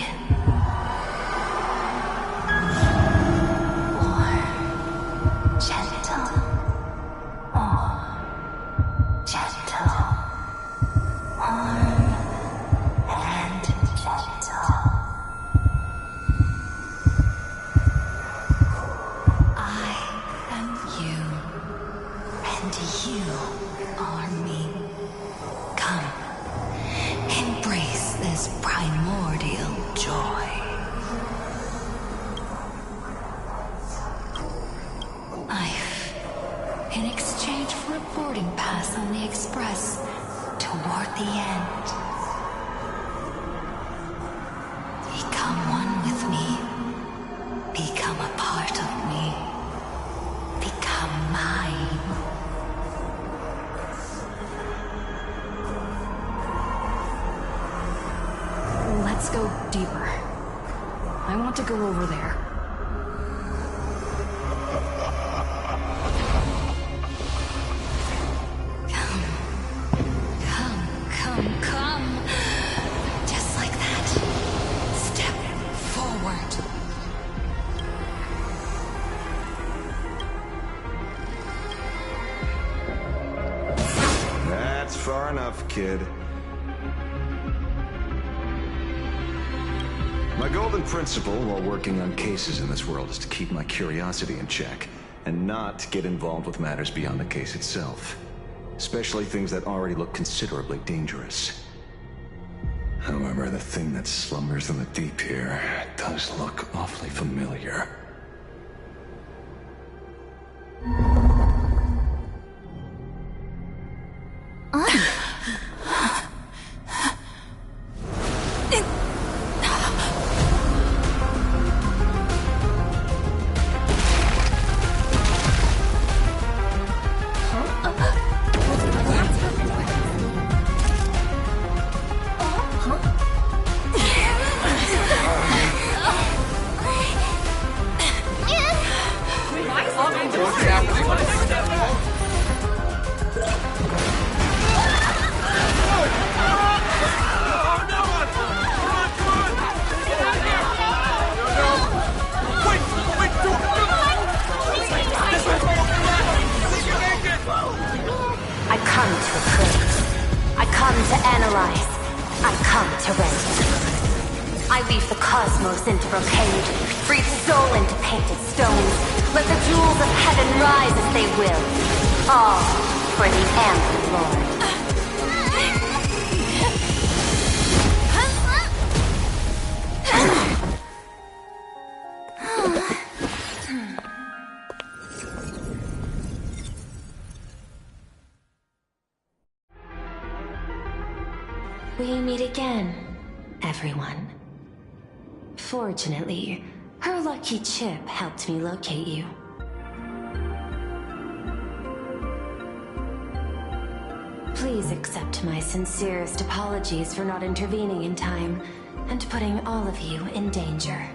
Let's go deeper. I want to go over there. Come. Just like that. Step forward. That's far enough, kid. My golden principle while working on cases in this world is to keep my curiosity in check and not get involved with matters beyond the case itself, especially things that already look considerably dangerous. However, the thing that slumbers in the deep here does look awfully familiar. We meet again, everyone. Fortunately, her lucky chip helped me locate you. Please accept my sincerest apologies for not intervening in time and putting all of you in danger.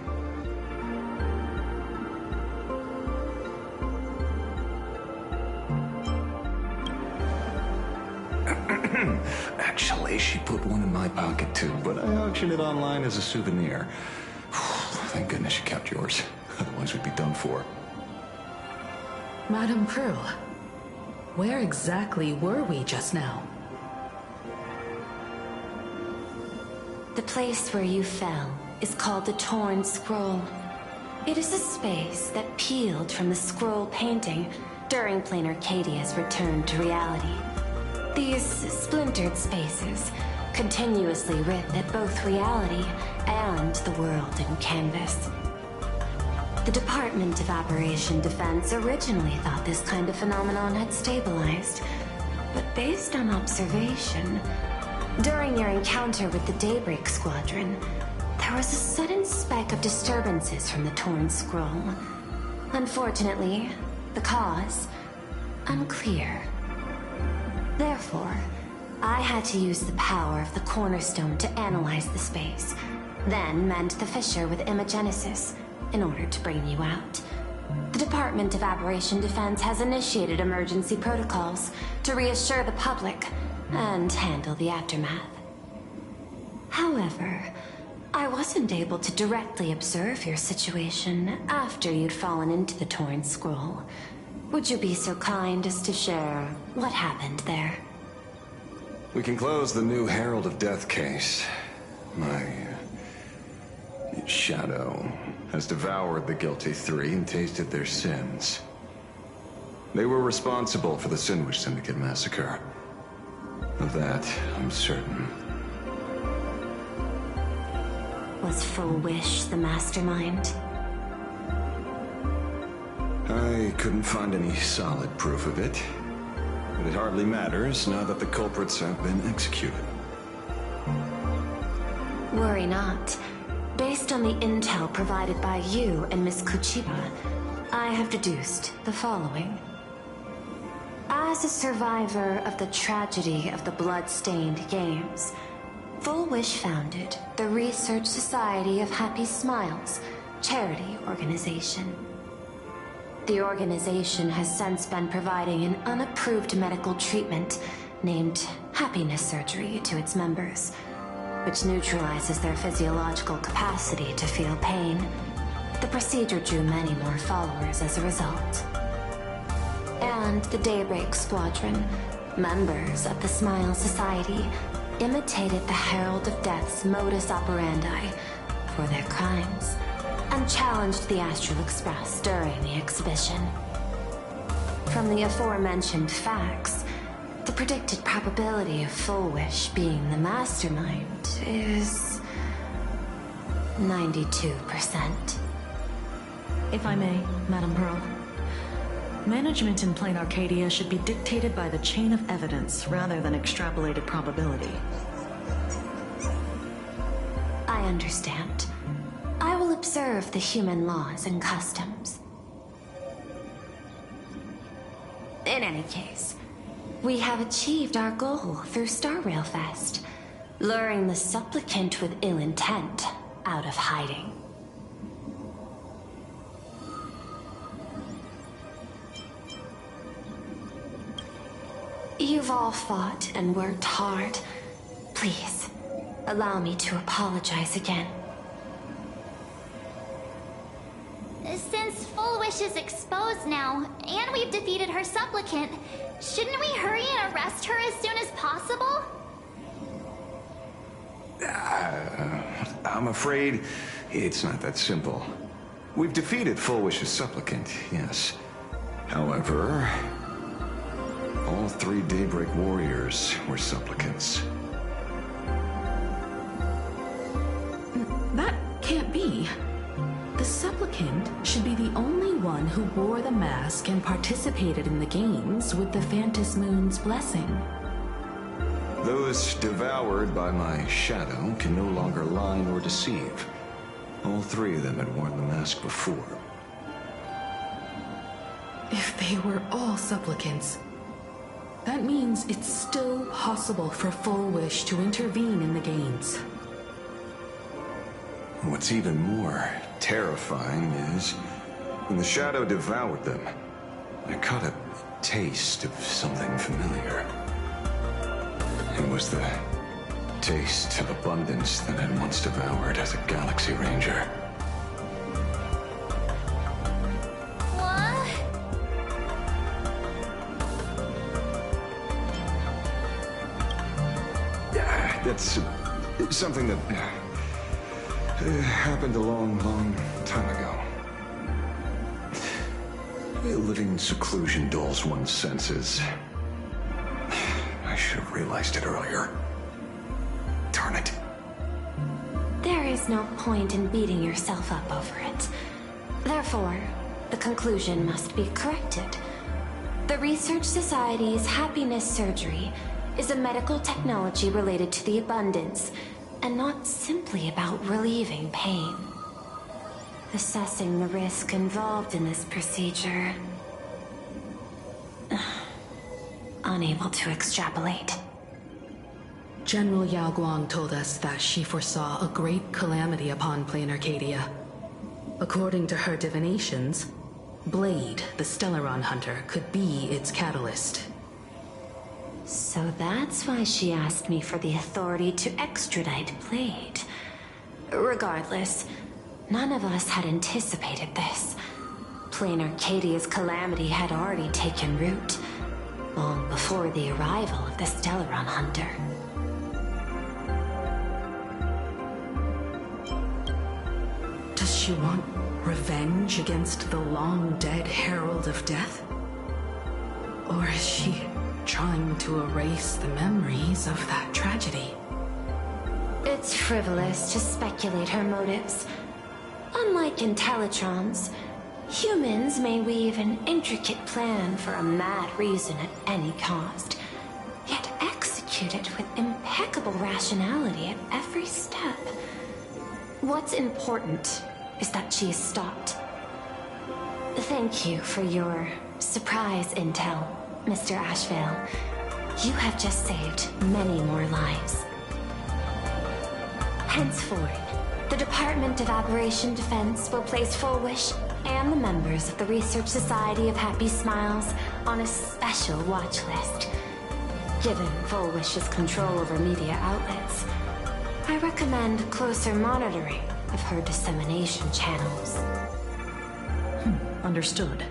Actually, she put one in my pocket too, but I auctioned it online as a souvenir. Thank goodness you kept yours. Otherwise we'd be done for. Madame Pearl, where exactly were we just now? The place where you fell is called the Torn Scroll. It is a space that peeled from the scroll painting during Plain Arcadia's return to reality. These splintered spaces continuously rip at both reality and the world in canvas. The Department of Aberration Defense originally thought this kind of phenomenon had stabilized, but based on observation, during your encounter with the Daybreak Squadron, there There was a sudden spike of disturbances from the torn scroll. Unfortunately, the cause, unclear. Therefore, I had to use the power of the cornerstone to analyze the space, then mend the fissure with imagenesis in order to bring you out. The Department of Aberration Defense has initiated emergency protocols to reassure the public and handle the aftermath. However, I wasn't able to directly observe your situation after you'd fallen into the torn scroll. Would you be so kind as to share what happened there? We can close the new Herald of Death case. My shadow has devoured the guilty three and tasted their sins. They were responsible for the Sinwish Syndicate massacre. Of that, I'm certain. Was Full Wish the mastermind? I couldn't find any solid proof of it. But it hardly matters now that the culprits have been executed. Worry not. Based on the intel provided by you and Miss Kuchiba, I have deduced the following. As a survivor of the tragedy of the Blood-Stained Games, Full Wish founded the Research Society of Happy Smiles, charity organization. The organization has since been providing an unapproved medical treatment named happiness surgery to its members, which neutralizes their physiological capacity to feel pain. The procedure drew many more followers as a result. And the Daybreak Squadron, members of the Smile Society, imitated the Herald of Death's modus operandi for their crimes, and challenged the Astral Express during the exhibition. From the aforementioned facts, the predicted probability of Full Wish being the mastermind is 92%. If I may, Madam Pearl. Management in Plain Arcadia should be dictated by the chain of evidence rather than extrapolated probability. I understand. I will observe the human laws and customs. In any case, we have achieved our goal through Star Rail Fest, luring the supplicant with ill intent out of hiding. You've all fought and worked hard. Please, allow me to apologize again. Since Full Wish is exposed now, and we've defeated her supplicant, shouldn't we hurry and arrest her as soon as possible? I'm afraid it's not that simple. We've defeated Full Wish's supplicant, yes. However, all three Daybreak warriors were supplicants. That can't be. The supplicant should be the only one who wore the mask and participated in the games with the Phantas Moon's blessing. Those devoured by my shadow can no longer lie nor deceive. All three of them had worn the mask before. If they were all supplicants, that means it's still possible for Full Wish to intervene in the games. What's even more terrifying is, when the shadow devoured them, I caught a taste of something familiar. It was the taste of abundance that I'd once devoured as a Galaxy Ranger. What? That's something that happened a long, long time ago. Living in seclusion dulls one's senses. I should have realized it earlier. Darn it. There is no point in beating yourself up over it. Therefore, the conclusion must be corrected. The Research Society's happiness surgery is a medical technology related to the abundance, and not simply about relieving pain. Assessing the risk involved in this procedure. Unable to extrapolate. General Yao Guang told us that she foresaw a great calamity upon Plain Arcadia. According to her divinations, Blade, the Stellaron hunter, could be its catalyst. So that's why she asked me for the authority to extradite Blade. Regardless, none of us had anticipated this. Plain Arcadia's calamity had already taken root, long before the arrival of the Stellaron hunter. Does she want revenge against the long-dead Herald of Death? Or is she trying to erase the memories of that tragedy? It's frivolous to speculate her motives. Unlike Intellitrons, humans may weave an intricate plan for a mad reason at any cost, yet execute it with impeccable rationality at every step. What's important is that she is stopped. Thank you for your surprise intel, Mr. Ashvale. You have just saved many more lives. Henceforth, the Department of Aberration Defense will place Fullwish and the members of the Research Society of Happy Smiles on a special watch list. Given Fullwish's control over media outlets, I recommend closer monitoring of her dissemination channels. Understood.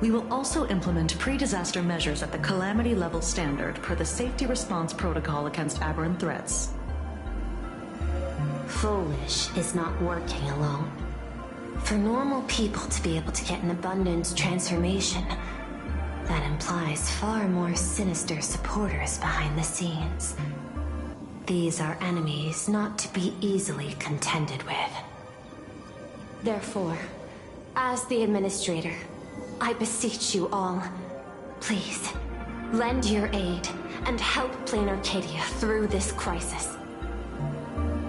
We will also implement pre-disaster measures at the calamity level standard per the Safety Response Protocol against aberrant threats. Fullwish is not working alone. For normal people to be able to get an abundance transformation, that implies far more sinister supporters behind the scenes. These are enemies not to be easily contended with. Therefore, as the Administrator, I beseech you all, please, lend your aid and help Plain Arcadia through this crisis.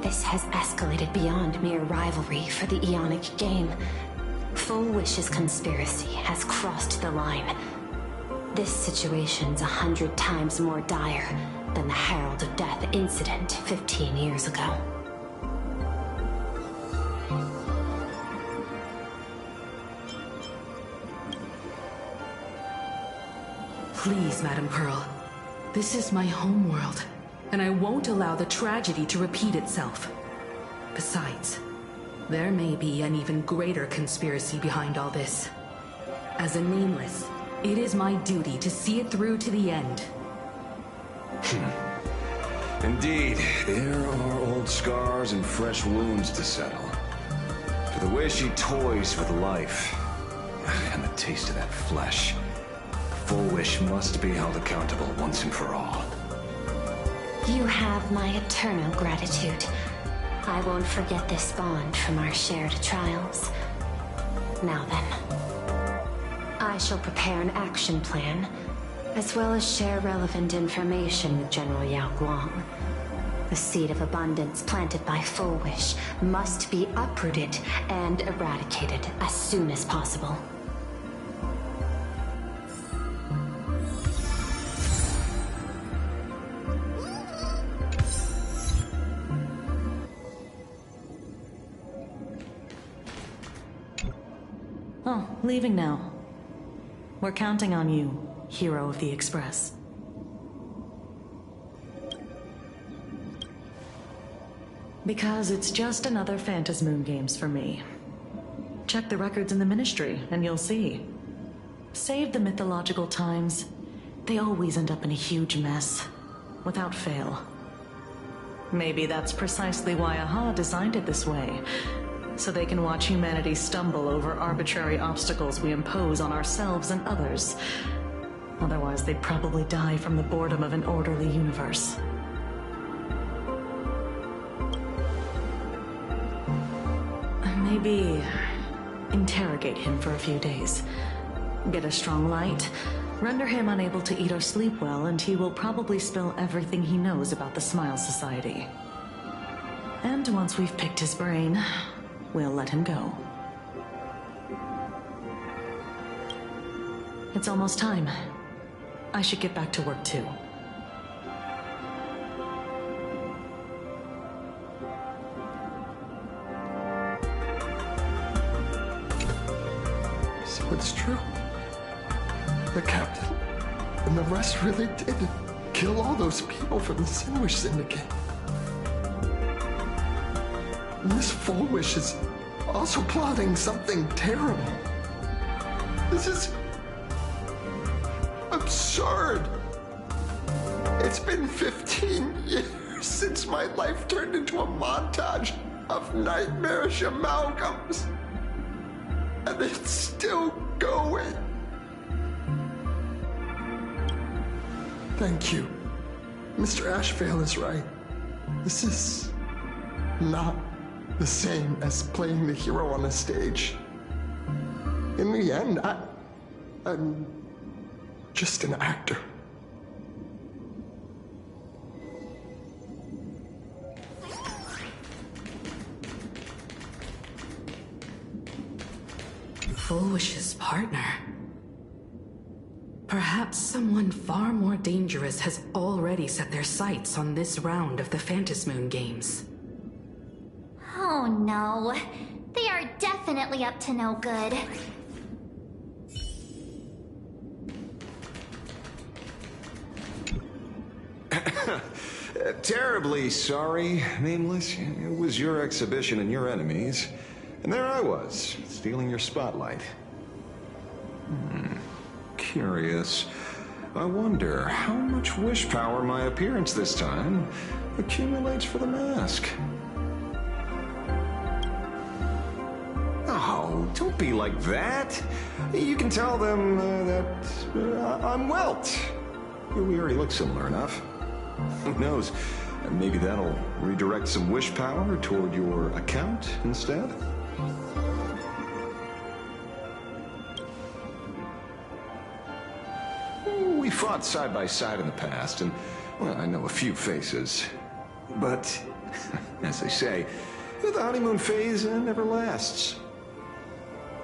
This has escalated beyond mere rivalry for the Ionic game. Fullwish's conspiracy has crossed the line. This situation's 100 times more dire than the Herald of Death incident 15 years ago. Please, Madam Pearl. This is my homeworld, and I won't allow the tragedy to repeat itself. Besides, there may be an even greater conspiracy behind all this. As a Nameless, it is my duty to see it through to the end. Indeed, there are old scars and fresh wounds to settle. For the way she toys with life, and the taste of that flesh, Fullwish must be held accountable once and for all. You have my eternal gratitude. I won't forget this bond from our shared trials. Now then, I shall prepare an action plan, as well as share relevant information with General Yao Guang. The seed of abundance planted by Fullwish must be uprooted and eradicated as soon as possible. Oh, leaving now. We're counting on you, hero of the Express. Because it's just another Phantasmoon Games for me. Check the records in the Ministry, and you'll see. Save the mythological times, they always end up in a huge mess, without fail. Maybe that's precisely why AHA designed it this way, so they can watch humanity stumble over arbitrary obstacles we impose on ourselves and others. Otherwise, they'd probably die from the boredom of an orderly universe. Maybe interrogate him for a few days. Get a strong light, render him unable to eat or sleep well, and he will probably spill everything he knows about the Smile Society. And once we've picked his brain, we'll let him go. It's almost time. I should get back to work too. So it's true. The captain and the rest really did kill all those people from the Sinwish Syndicate. And this Full Wish is also plotting something terrible. This is absurd. It's been 15 years since my life turned into a montage of nightmarish amalgams. And it's still going. Thank you. Mr. Ashvale is right. This is not the same as playing the hero on a stage. In the end, I'm just an actor. Full Wish's partner. Perhaps someone far more dangerous has already set their sights on this round of the Phantasmoon Games. Oh no. They are definitely up to no good. Terribly sorry, Nameless. It was your exhibition and your enemies. And there I was, stealing your spotlight. Curious. I wonder how much wish power my appearance this time accumulates for the mask. Oh, don't be like that. You can tell them that I'm Welt. We already look similar enough. Who knows? Maybe that'll redirect some wish power toward your account instead? We fought side by side in the past, and, well, I know a few faces. But, as they say, the honeymoon phase never lasts.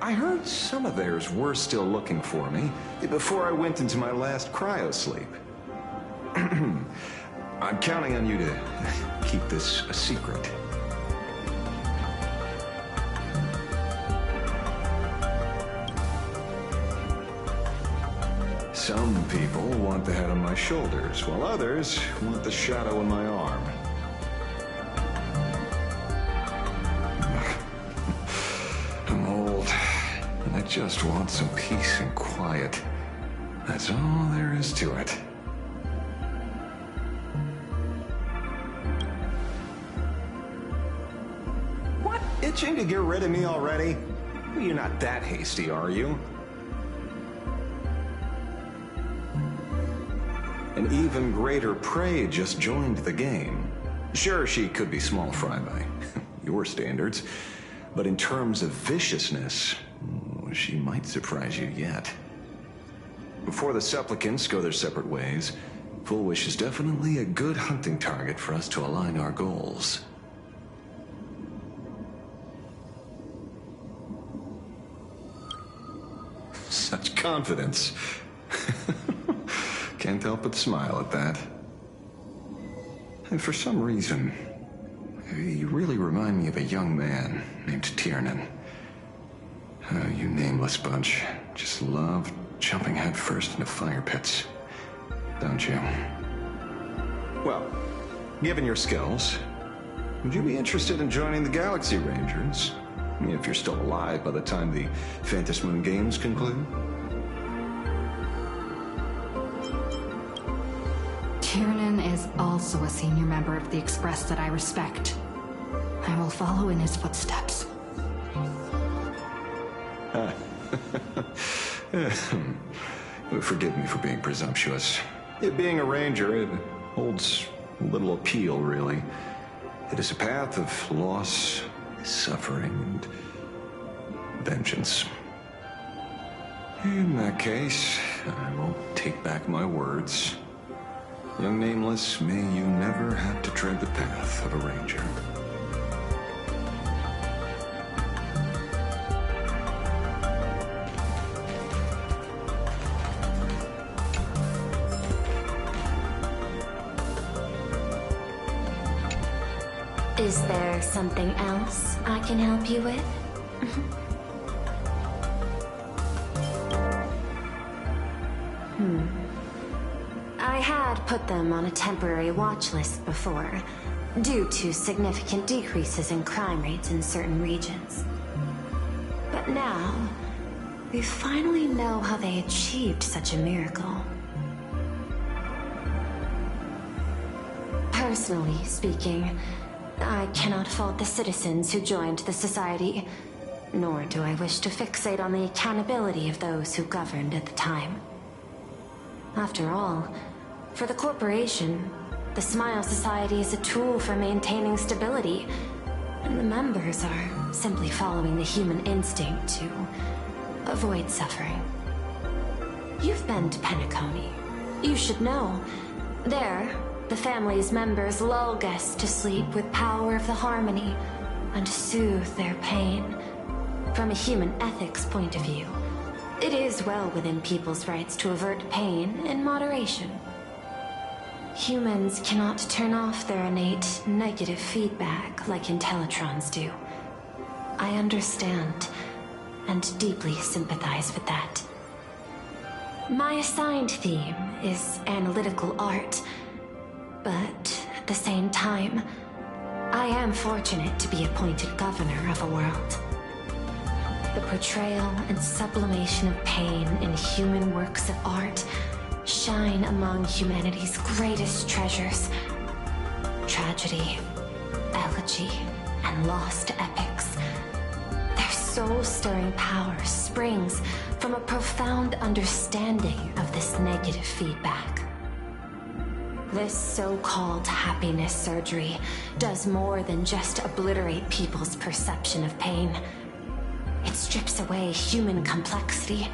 I heard some of theirs were still looking for me before I went into my last cryosleep. I'm counting on you to keep this a secret. Some people want the head on my shoulders, while others want the shadow in my arm. I'm old, and I just want some peace and quiet. That's all there is to it. What? Itching to get rid of me already? You're not that hasty, are you? An even greater prey just joined the game. Sure, she could be small fry by your standards, but in terms of viciousness, she might surprise you yet. Before the supplicants go their separate ways, Full Wish is definitely a good hunting target for us to align our goals. Such confidence. Can't help but smile at that. And for some reason, you really remind me of a young man named Tiernan. You nameless bunch just love jumping headfirst into fire pits, don't you? Well, given your skills, would you be interested in joining the Galaxy Rangers? If you're still alive by the time the Phantasmoon Games conclude? Tiernan is also a senior member of the Express that I respect. I will follow in his footsteps. Forgive me for being presumptuous. Being a ranger, it holds little appeal, really. It is a path of loss, suffering, and vengeance. In that case, I will take back my words. Young Nameless, may you never have to tread the path of a ranger. Is there something else I can help you with? I had put them on a temporary watch list before, due to significant decreases in crime rates in certain regions. But now, we finally know how they achieved such a miracle. Personally speaking, I cannot fault the citizens who joined the society, nor do I wish to fixate on the accountability of those who governed at the time. After all, for the corporation, the Smile Society is a tool for maintaining stability, and the members are simply following the human instinct to avoid suffering. You've been to Penacony. You should know. There, the family's members lull guests to sleep with power of the harmony and soothe their pain. From a human ethics point of view, it is well within people's rights to avert pain in moderation. Humans cannot turn off their innate negative feedback like Intellitrons do. I understand and deeply sympathize with that. My assigned theme is analytical art, but at the same time, I am fortunate to be appointed governor of a world. The portrayal and sublimation of pain in human works of art shine among humanity's greatest treasures. Tragedy, elegy, and lost epics. Their soul-stirring power springs from a profound understanding of this negative feedback. This so-called happiness surgery does more than just obliterate people's perception of pain. It strips away human complexity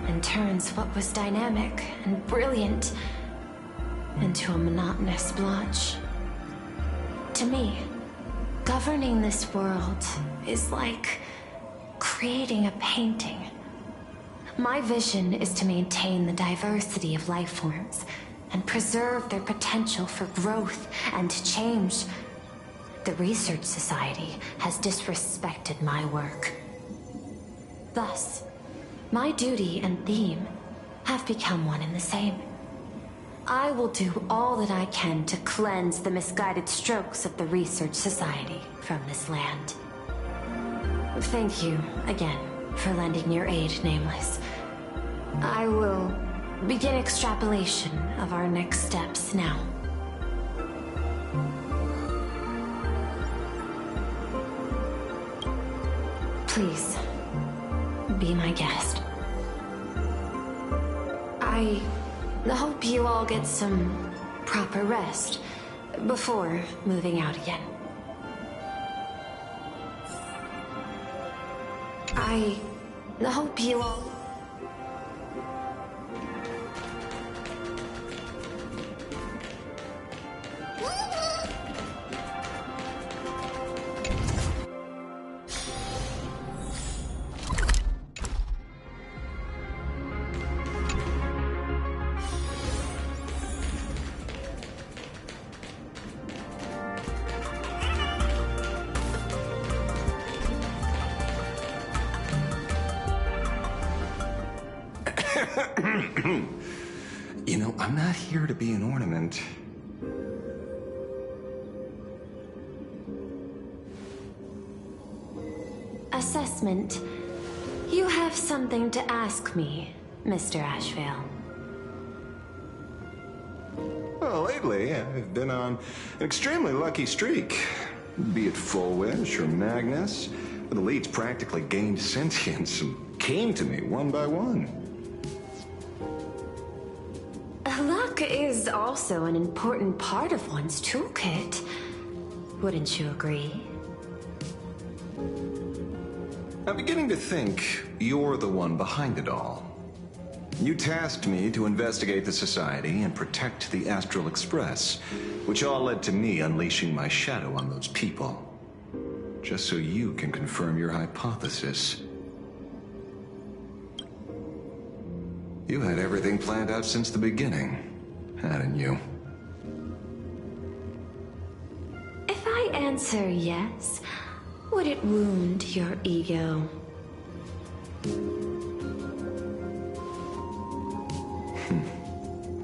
and turns what was dynamic and brilliant into a monotonous blotch. To me, governing this world is like creating a painting. My vision is to maintain the diversity of life forms and preserve their potential for growth and change. The Research Society has disrespected my work. Thus, my duty and theme have become one and the same. I will do all that I can to cleanse the misguided strokes of the Research Society from this land. Thank you again for lending your aid, Nameless. I will begin extrapolation of our next steps now. Please, be my guest. I hope you all get some proper rest before moving out again. I hope you all... You know, I'm not here to be an ornament. Assessment. You have something to ask me, Mr. Ashvale. Well, lately, I've been on an extremely lucky streak. Be it Full Wish or Magnus, the elites practically gained sentience and came to me one by one. Luck is also an important part of one's toolkit. Wouldn't you agree? I'm beginning to think you're the one behind it all. You tasked me to investigate the Society and protect the Astral Express, which all led to me unleashing my shadow on those people. Just so you can confirm your hypothesis. You had everything planned out since the beginning, hadn't you? If I answer yes, would it wound your ego?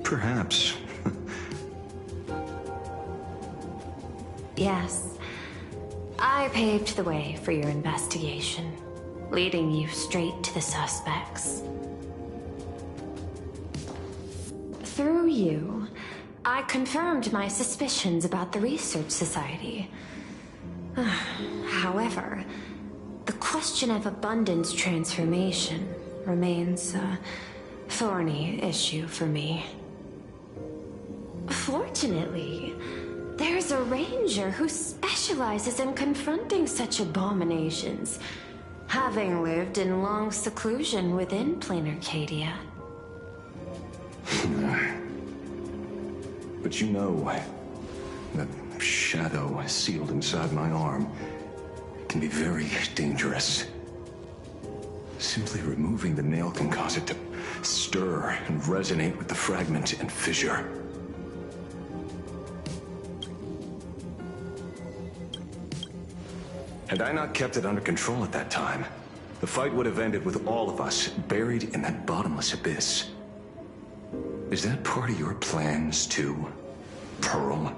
Perhaps. Yes. I paved the way for your investigation, leading you straight to the suspects. Through you, I confirmed my suspicions about the Research Society. However, the question of abundance transformation remains a thorny issue for me. Fortunately, there's a ranger who specializes in confronting such abominations, having lived in long seclusion within planar Cadia. But you know, that shadow sealed inside my arm can be very dangerous. Simply removing the nail can cause it to stir and resonate with the fragment and fissure. Had I not kept it under control at that time, the fight would have ended with all of us buried in that bottomless abyss. Is that part of your plans, too, Pearl?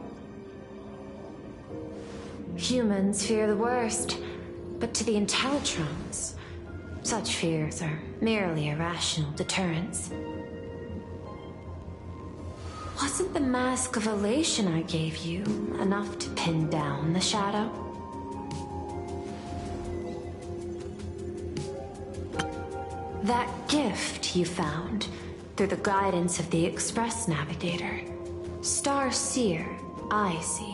Humans fear the worst, but to the Intellitrons, such fears are merely irrational deterrents. Wasn't the mask of elation I gave you enough to pin down the shadow? That gift you found through the guidance of the Express Navigator. Star Seer, I see.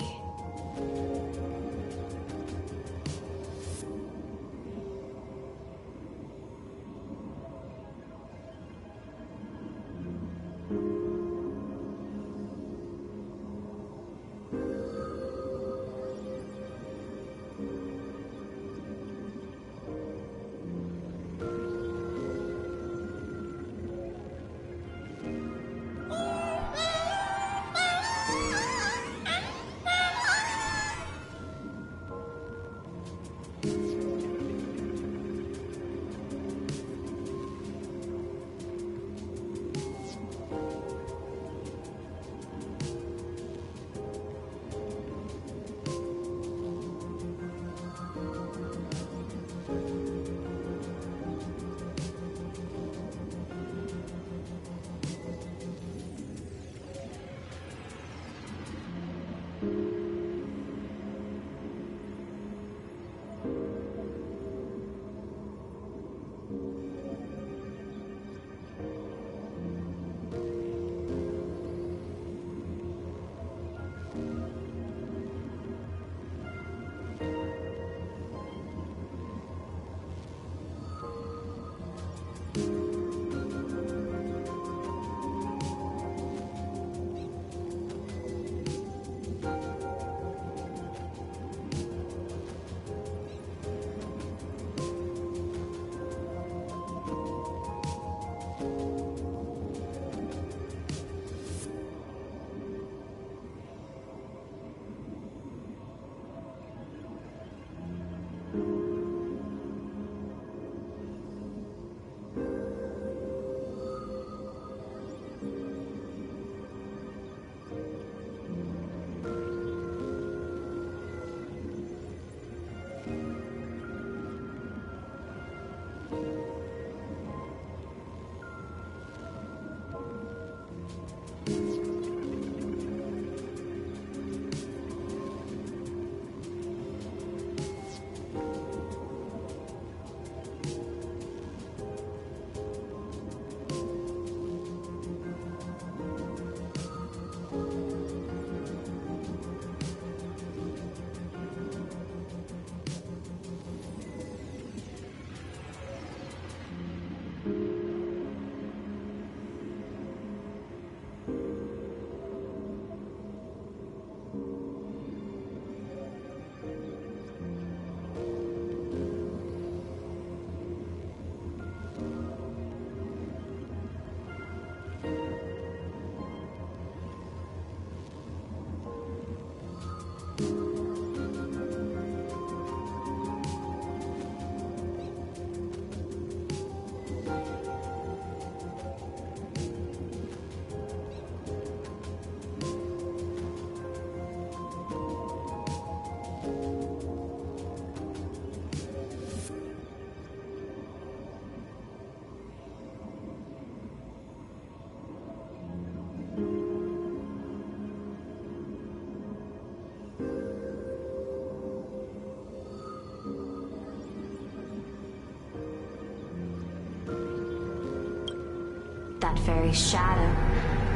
That very shadow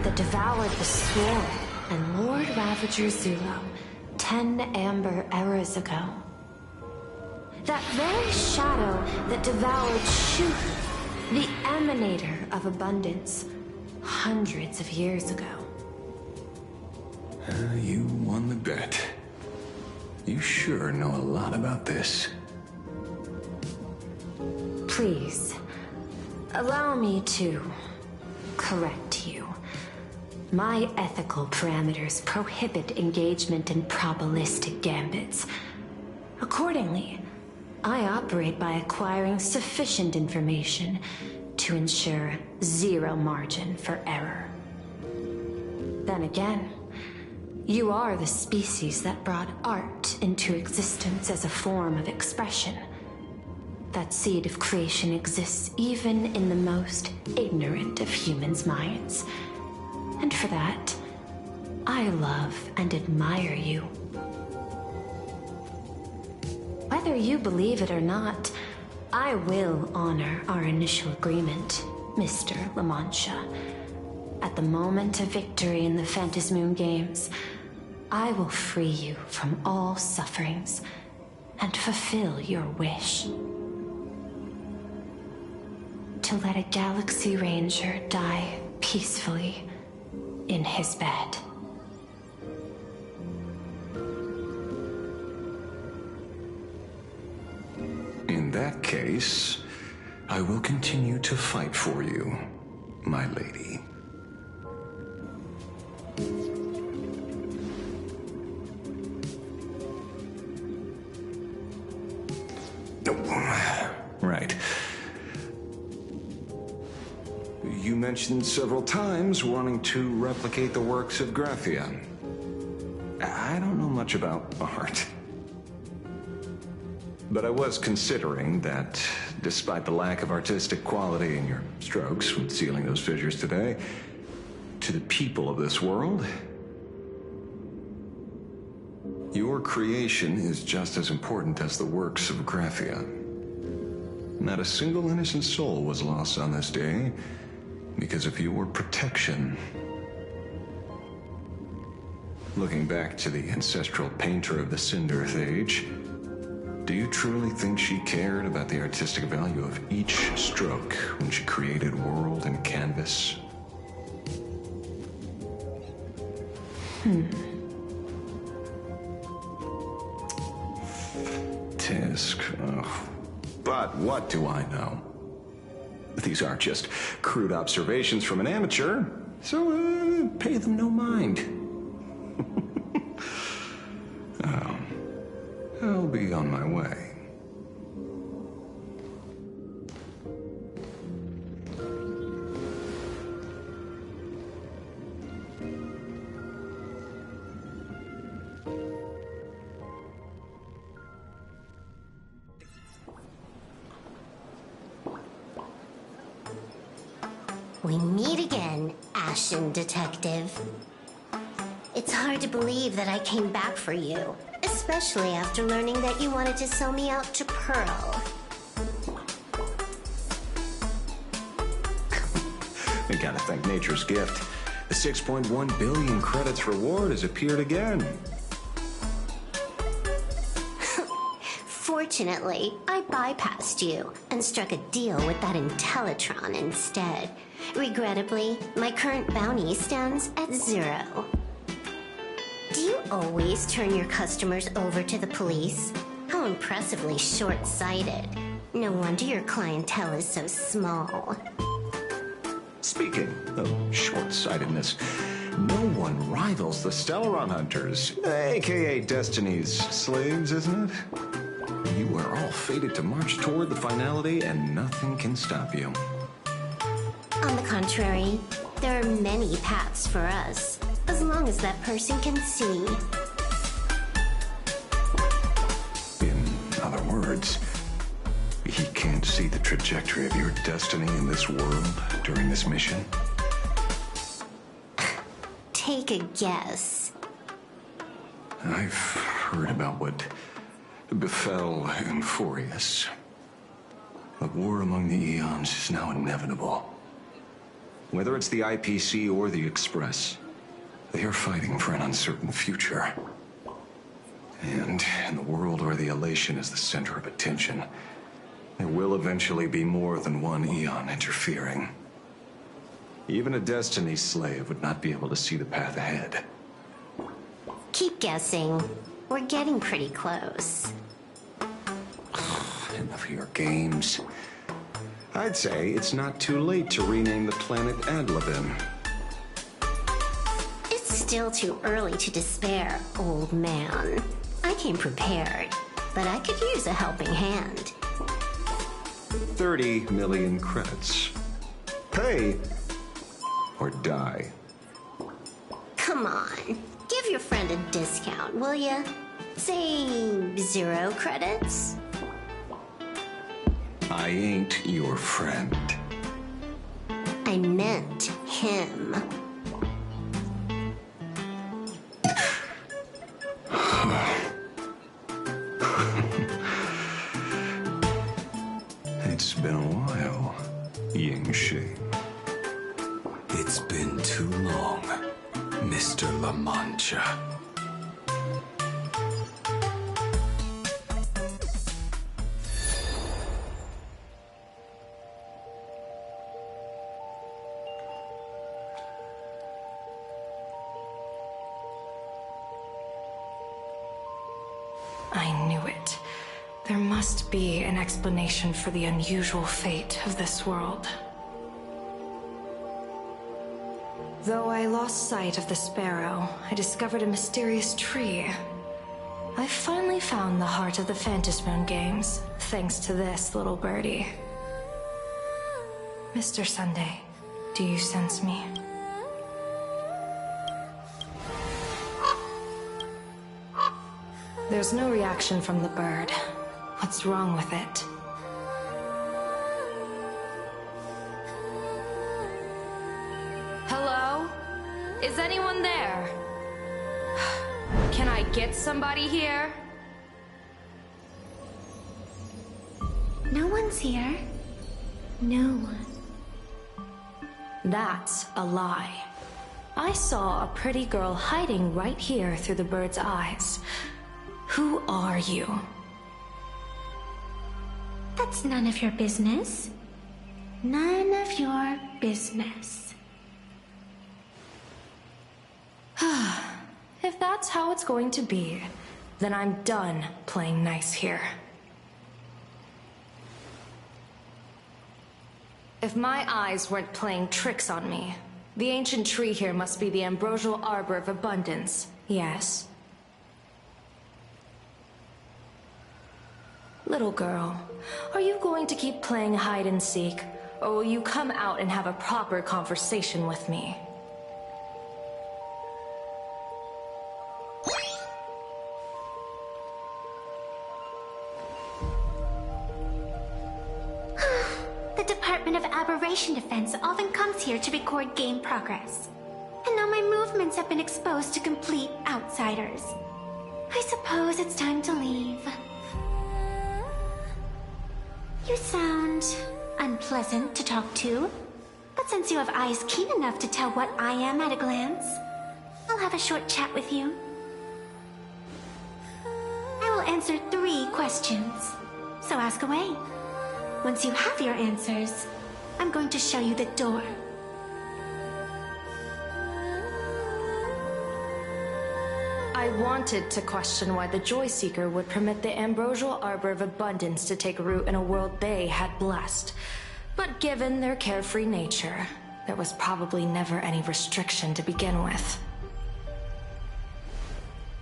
that devoured the Swarm and Lord Ravager Zulo 10 amber eras ago. That very shadow that devoured Shuhu, the emanator of abundance, hundreds of years ago. You won the bet. You sure know a lot about this. Please, allow me to correct you. My ethical parameters prohibit engagement in probabilistic gambits. Accordingly, I operate by acquiring sufficient information to ensure zero margin for error. Then again, you are the species that brought art into existence as a form of expression. That seed of creation exists even in the most ignorant of humans' minds. And for that, I love and admire you. Whether you believe it or not, I will honor our initial agreement, Mr. La Mancha. At the moment of victory in the Phantasmoon Games, I will free you from all sufferings and fulfill your wish. To let a Galaxy Ranger die peacefully in his bed. In that case, I will continue to fight for you, my lady. Right. You mentioned several times wanting to replicate the works of Graphia. I don't know much about art. But I was considering that, despite the lack of artistic quality in your strokes when sealing those fissures today, to the people of this world, your creation is just as important as the works of Graphia. Not a single innocent soul was lost on this day because of your protection. Looking back to the ancestral painter of the Cinderth Age, do you truly think she cared about the artistic value of each stroke when she created world and canvas? Tisk. Oh. But what do I know? These aren't just crude observations from an amateur, so pay them no mind. I'll be on my way. We meet again, Ashen Detective. It's hard to believe that I came back for you, especially after learning that you wanted to sell me out to Pearl. We gotta thank nature's gift. The 6.1 billion credits reward has appeared again. Fortunately, I bypassed you and struck a deal with that Intellitron instead. Regrettably, my current bounty stands at 0. Do you always turn your customers over to the police? How impressively short-sighted. No wonder your clientele is so small. Speaking of short-sightedness, no one rivals the Stellaron Hunters, aka Destiny's slaves, isn't it? You are all fated to march toward the finality, and nothing can stop you. On the contrary, there are many paths for us, as long as that person can see. In other words, he can't see the trajectory of your destiny in this world during this mission? Take a guess. I've heard about what befell Euphorius. A war among the eons is now inevitable. Whether it's the IPC or the Express, they are fighting for an uncertain future. And in the world where the elation is the center of attention, there will eventually be more than one Eon interfering. Even a Destiny slave would not be able to see the path ahead. Keep guessing. We're getting pretty close. Enough of your games. I'd say it's not too late to rename the planet Adlabin. It's still too early to despair, old man. I came prepared, but I could use a helping hand. 30 million credits. Pay or die. Come on, give your friend a discount, will ya? Say 0 credits? I ain't your friend. I meant him. It's been a while, Yingxi. It's been too long, Mr. La Mancha. I knew it. There must be an explanation for the unusual fate of this world. Though I lost sight of the sparrow, I discovered a mysterious tree. I finally found the heart of the Phantasmoon games, thanks to this little birdie. Mr. Sunday, do you sense me? There's no reaction from the bird. What's wrong with it? Hello? Is anyone there? Can I get somebody here? No one's here. No one. That's a lie. I saw a pretty girl hiding right here through the bird's eyes. Who are you? That's none of your business. None of your business. If that's how it's going to be, then I'm done playing nice here. If my eyes weren't playing tricks on me, the ancient tree here must be the ambrosial arbor of abundance, yes? Little girl, are you going to keep playing hide and seek, or will you come out and have a proper conversation with me? The Department of Aberration Defense often comes here to record game progress. And now my movements have been exposed to complete outsiders. I suppose it's time to leave. You sound unpleasant to talk to, but since you have eyes keen enough to tell what I am at a glance, I'll have a short chat with you. I will answer 3 questions, so ask away. Once you have your answers, I'm going to show you the door. I wanted to question why the Joy Seeker would permit the ambrosial arbor of abundance to take root in a world they had blessed. But given their carefree nature, there was probably never any restriction to begin with.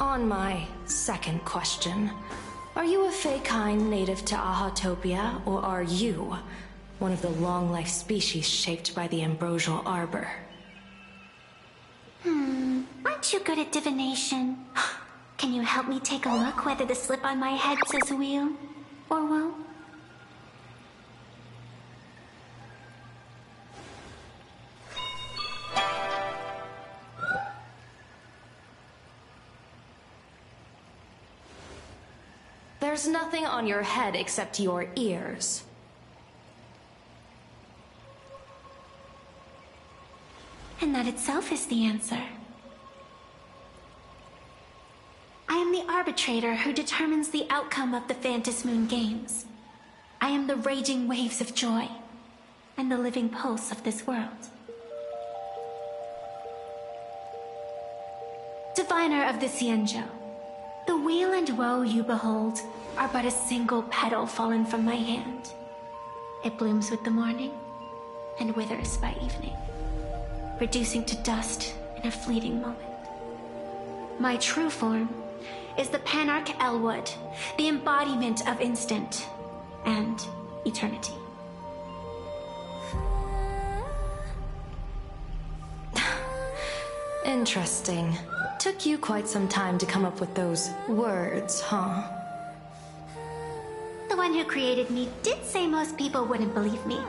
On my second question, are you a Feykind native to Ahatopia, or are you one of the long-life species shaped by the ambrosial arbor? Aren't you good at divination? Can you help me take a look whether the slip on my head says wheel or woe? There's nothing on your head except your ears. And that itself is the answer. I am the arbitrator who determines the outcome of the Phantasmoon Games. I am the raging waves of joy, and the living pulse of this world. Diviner of the Xianzhou, the weal and woe you behold are but a single petal fallen from my hand. It blooms with the morning, and withers by evening, reducing to dust in a fleeting moment. My true form is the Panarch Elwood, the embodiment of instant and eternity. Interesting. Took you quite some time to come up with those words, huh? The one who created me did say most people wouldn't believe me.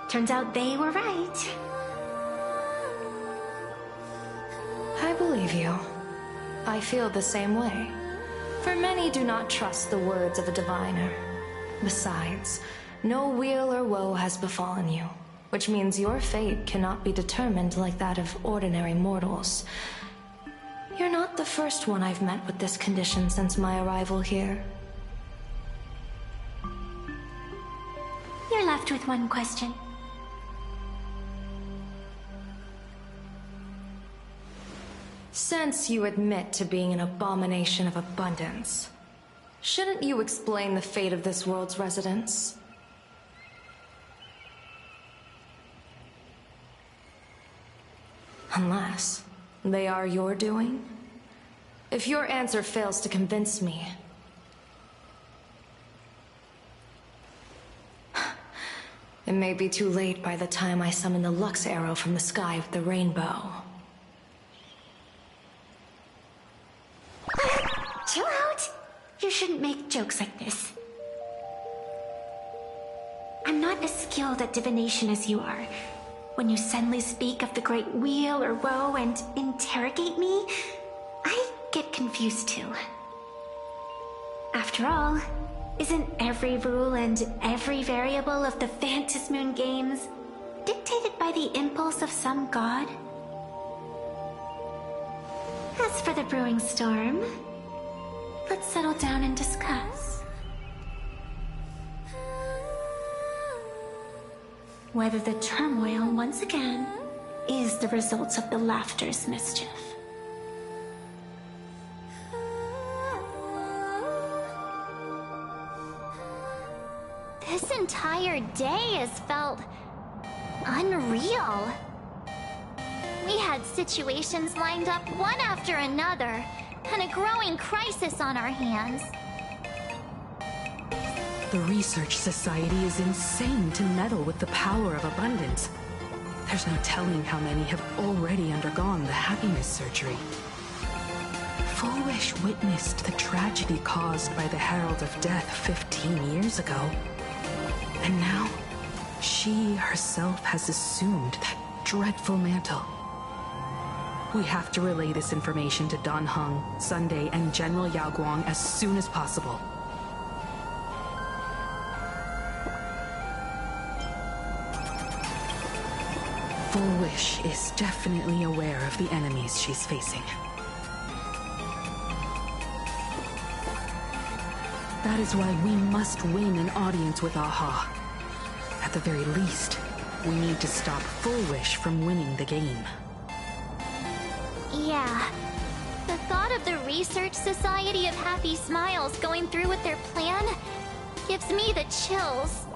Turns out they were right. I believe you. I feel the same way. For many do not trust the words of a diviner. Besides, no weal or woe has befallen you, which means your fate cannot be determined like that of ordinary mortals. You're not the first one I've met with this condition since my arrival here. You're left with one question. Since you admit to being an abomination of abundance, shouldn't you explain the fate of this world's residents? Unless they are your doing? If your answer fails to convince me, it may be too late by the time I summon the Lux Arrow from the sky with the rainbow. Chill out! You shouldn't make jokes like this. I'm not as skilled at divination as you are. When you suddenly speak of the great wheel or woe and interrogate me, I get confused too. After all, isn't every rule and every variable of the Phantasmoon Games dictated by the impulse of some god? As for the brewing storm, let's settle down and discuss. Whether the turmoil, once again, is the result of the laughter's mischief. This entire day has felt unreal. We had situations lined up one after another, and a growing crisis on our hands. The Research Society is insane to meddle with the power of abundance. There's no telling how many have already undergone the happiness surgery. Foolish witnessed the tragedy caused by the Herald of Death 15 years ago. And now, she herself has assumed that dreadful mantle. We have to relay this information to Dan Heng, Sunday, and General Yao Guang as soon as possible. Full Wish is definitely aware of the enemies she's facing. That is why we must win an audience with Aha. At the very least, we need to stop Full Wish from winning the game. Yeah. The thought of the Research Society of Happy Smiles going through with their plan gives me the chills.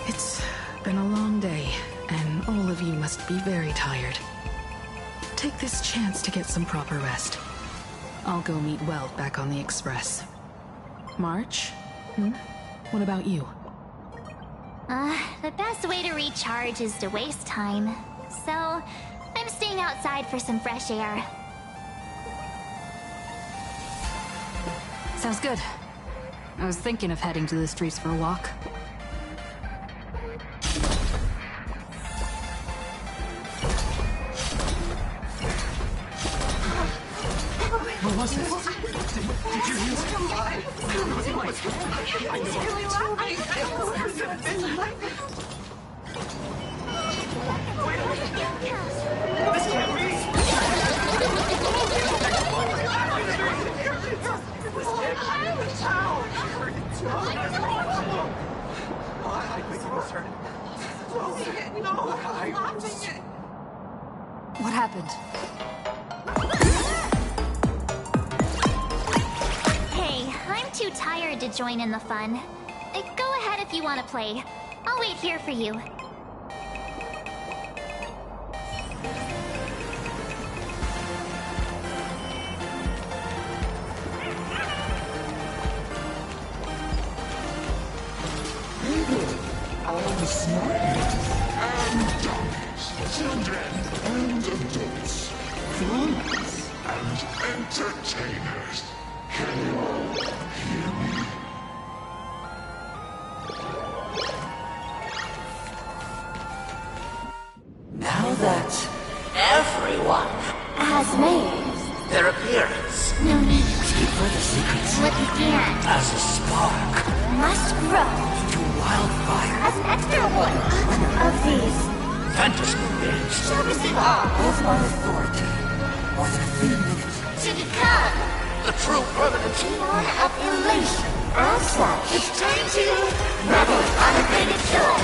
It's been a long day, and all of you must be very tired. Take this chance to get some proper rest. I'll go meet Weld back on the Express. March? What about you? The best way to recharge is to waste time. So, I'm staying outside for some fresh air. Sounds good. I was thinking of heading to the streets for a walk. What was this? Did you use it? Wait, What happened? Hey, I'm too tired to join in the fun. Go ahead if you want to play. I'll wait here for you. All the smart and dummies, children and adults, fools and entertainers. Can you all hear me? Now that everyone has made their appearance, no need to keep further secrets what began as a spark must grow to wildfire as an extra one of these fantasy games shall receive all of my authority was a thing to become the true permanent born of elation. As such, it's time to revel in unlimited joy.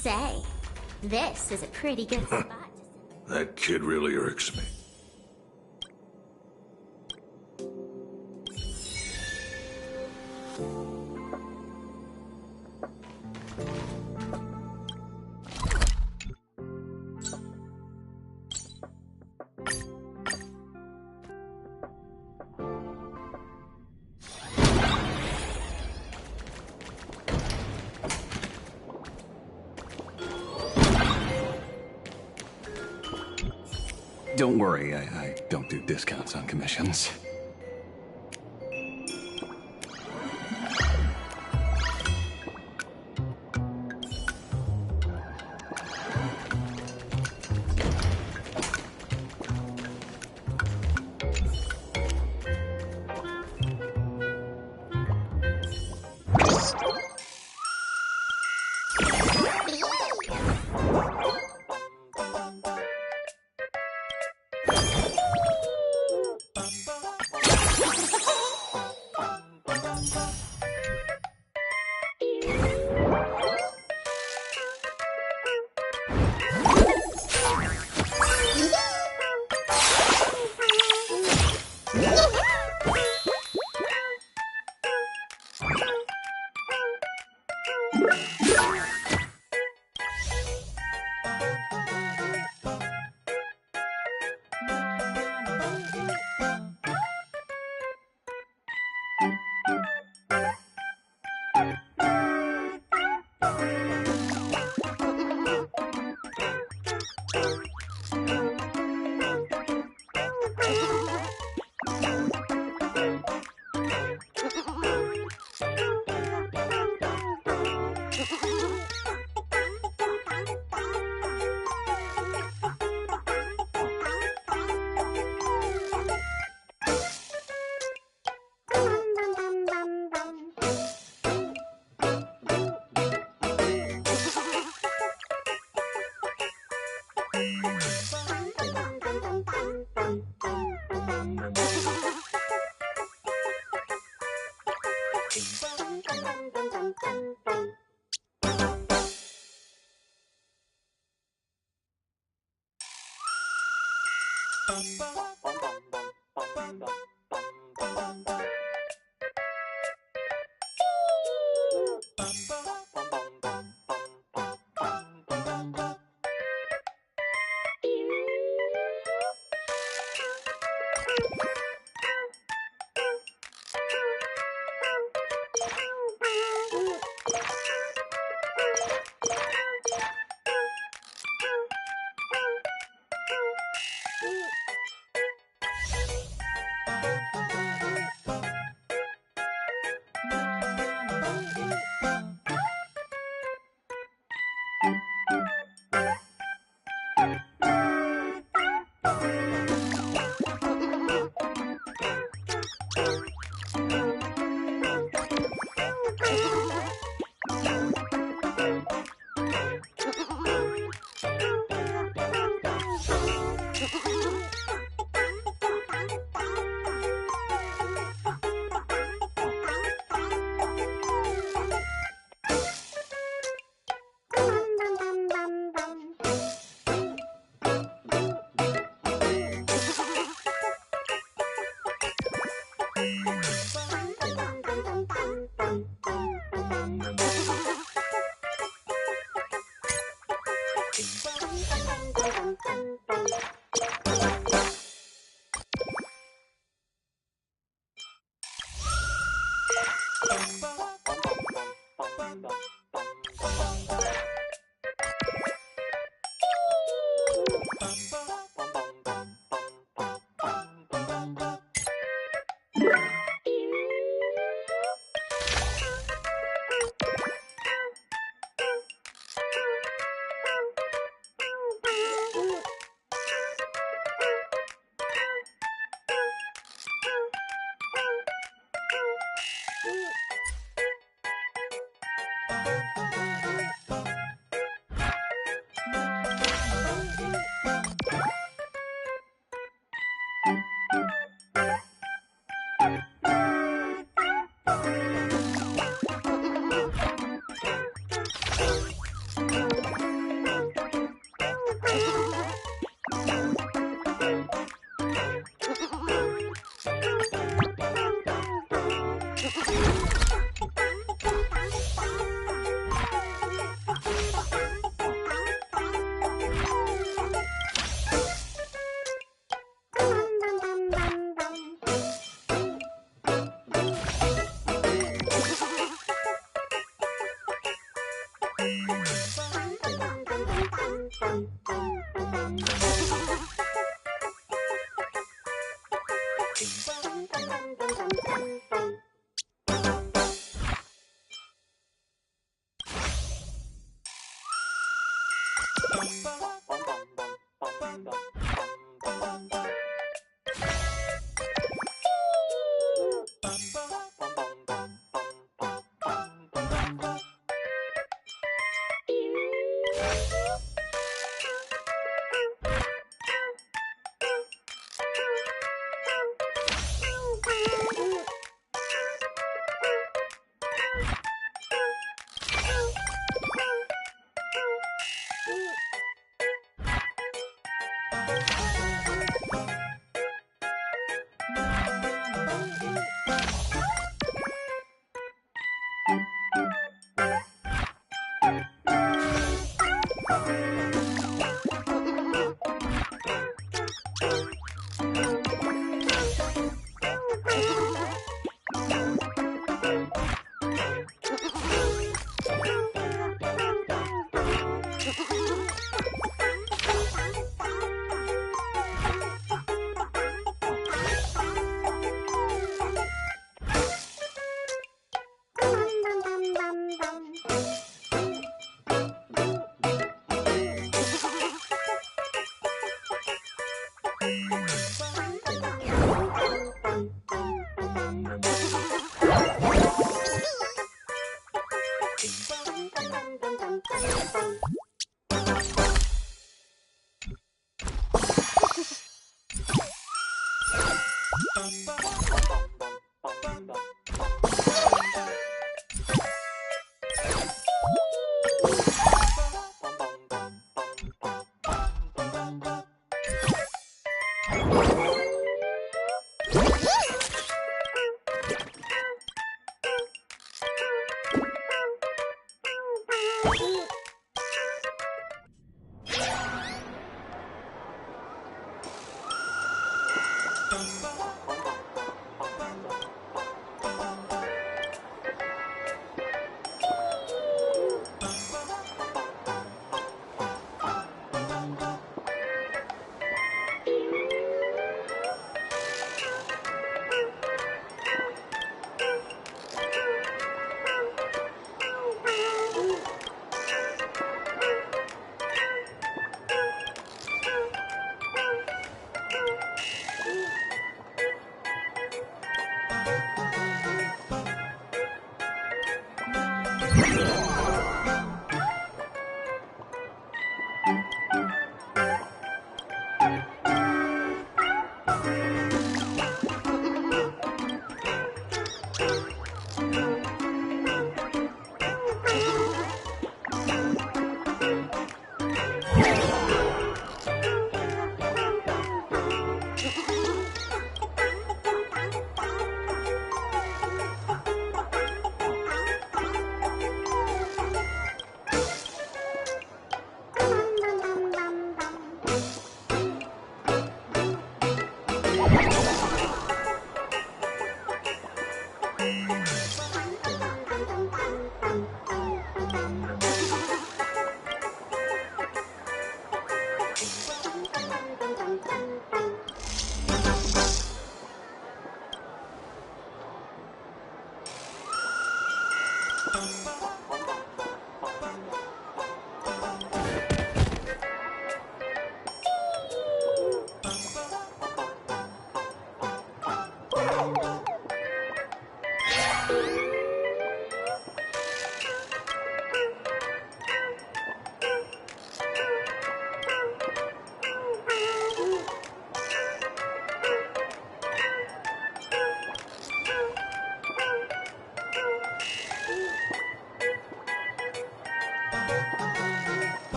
Say, this is a pretty good spot. That kid really irks me. Don't worry, I don't do discounts on commissions.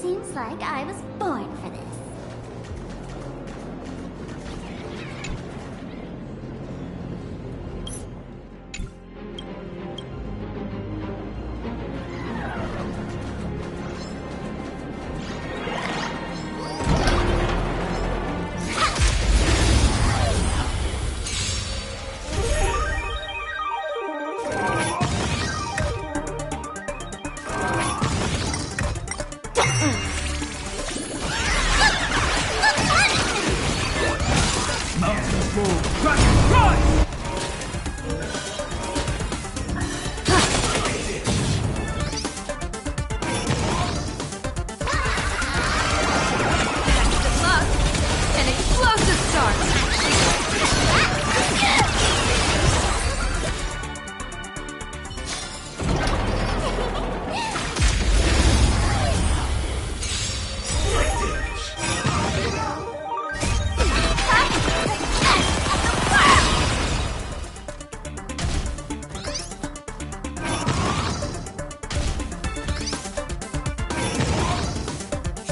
Seems like I was born for this.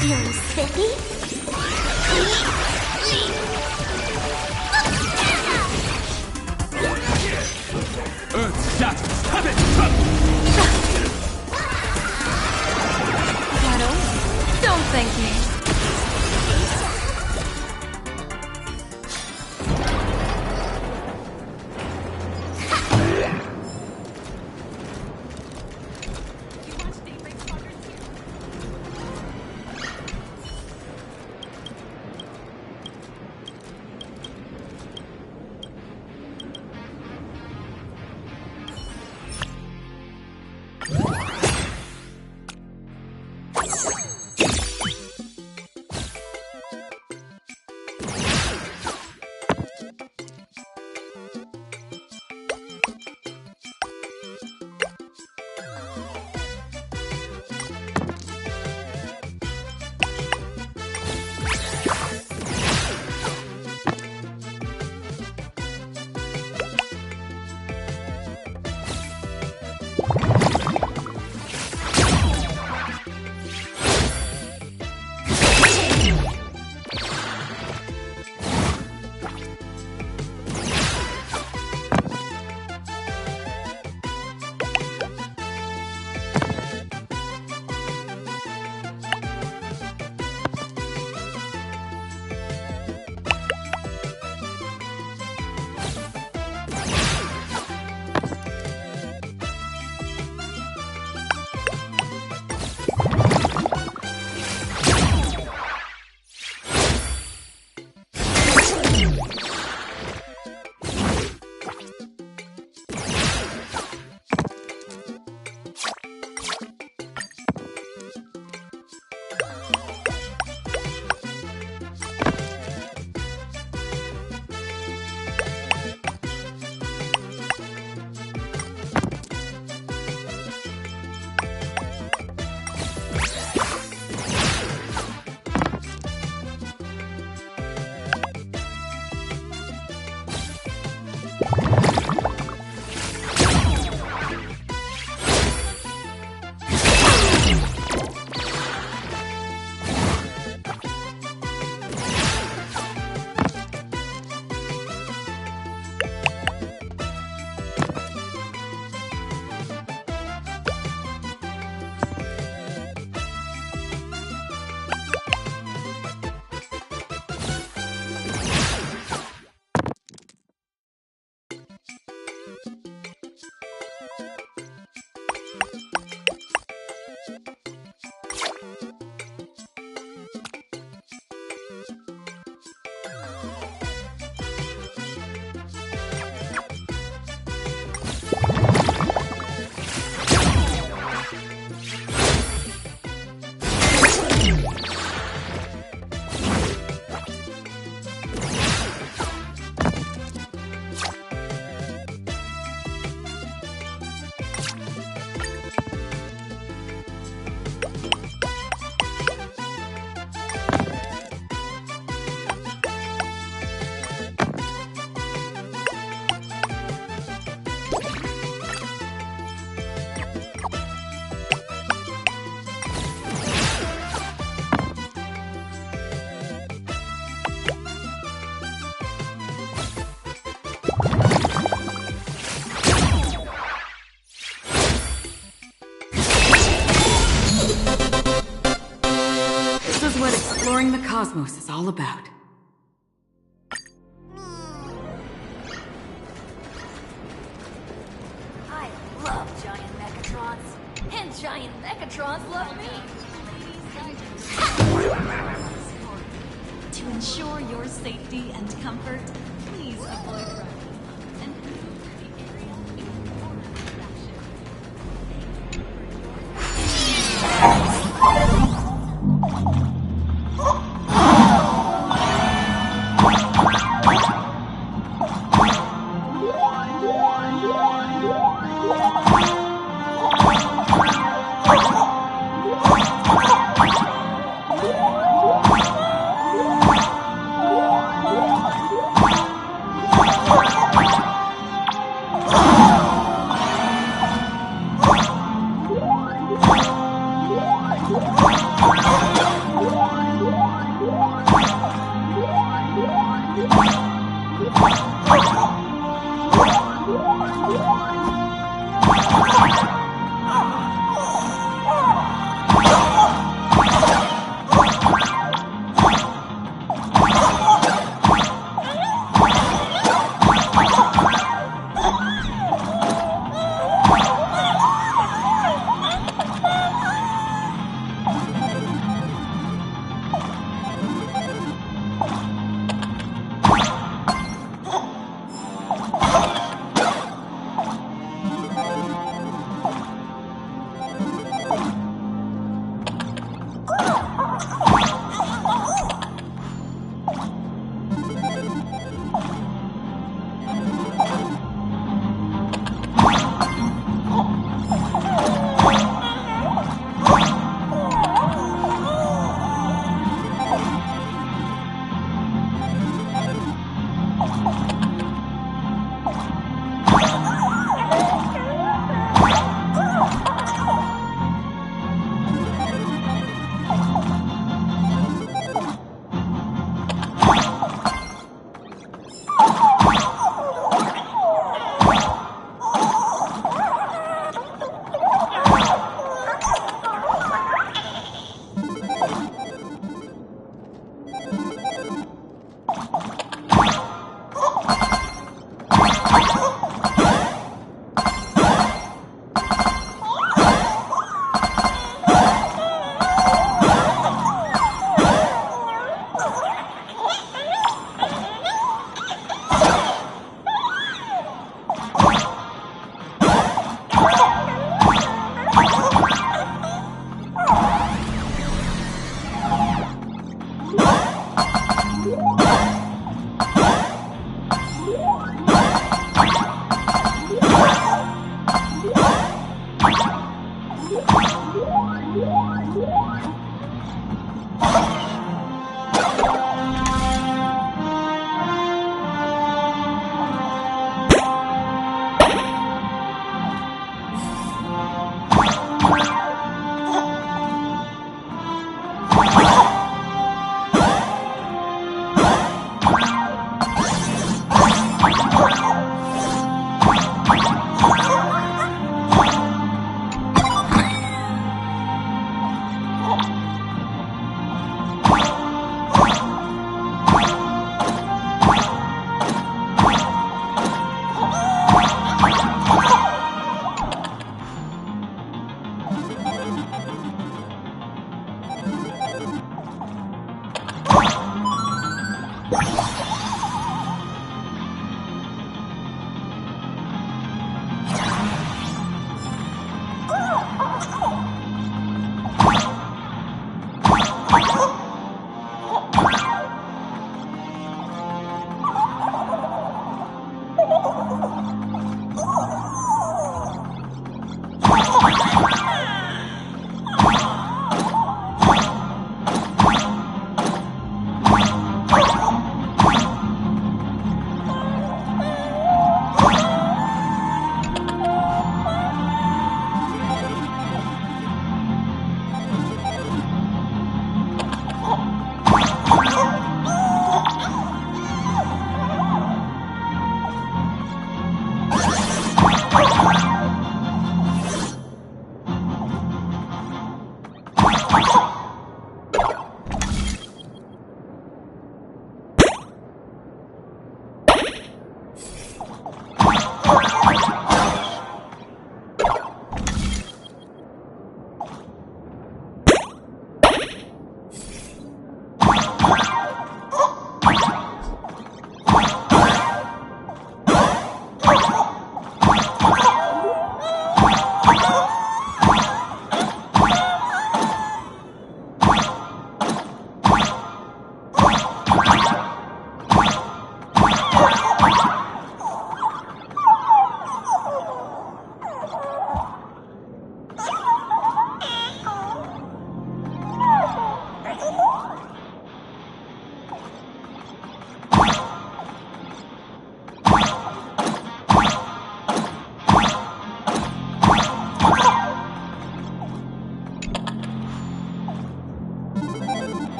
Feeling spiffy? Earth shatters! Have it! Shadow, don't thank me. exploring the cosmos is all about. I love giant mechatrons, and giant mechatrons love me. To ensure your safety and comfort, please avoid running and move to the area in order of action.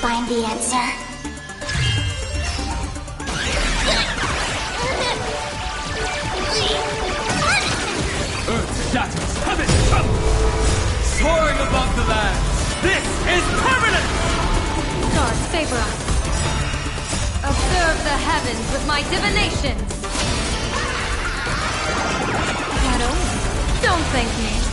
find the answer? Earth shatters, heaven trembles! Soaring above the land, this is permanent! Stars favor us. Observe the heavens with my divinations. Shadow, don't thank me.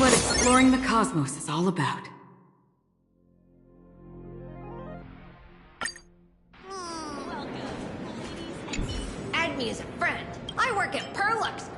Exploring the cosmos is all about. Add me as a friend. I work at Perlux.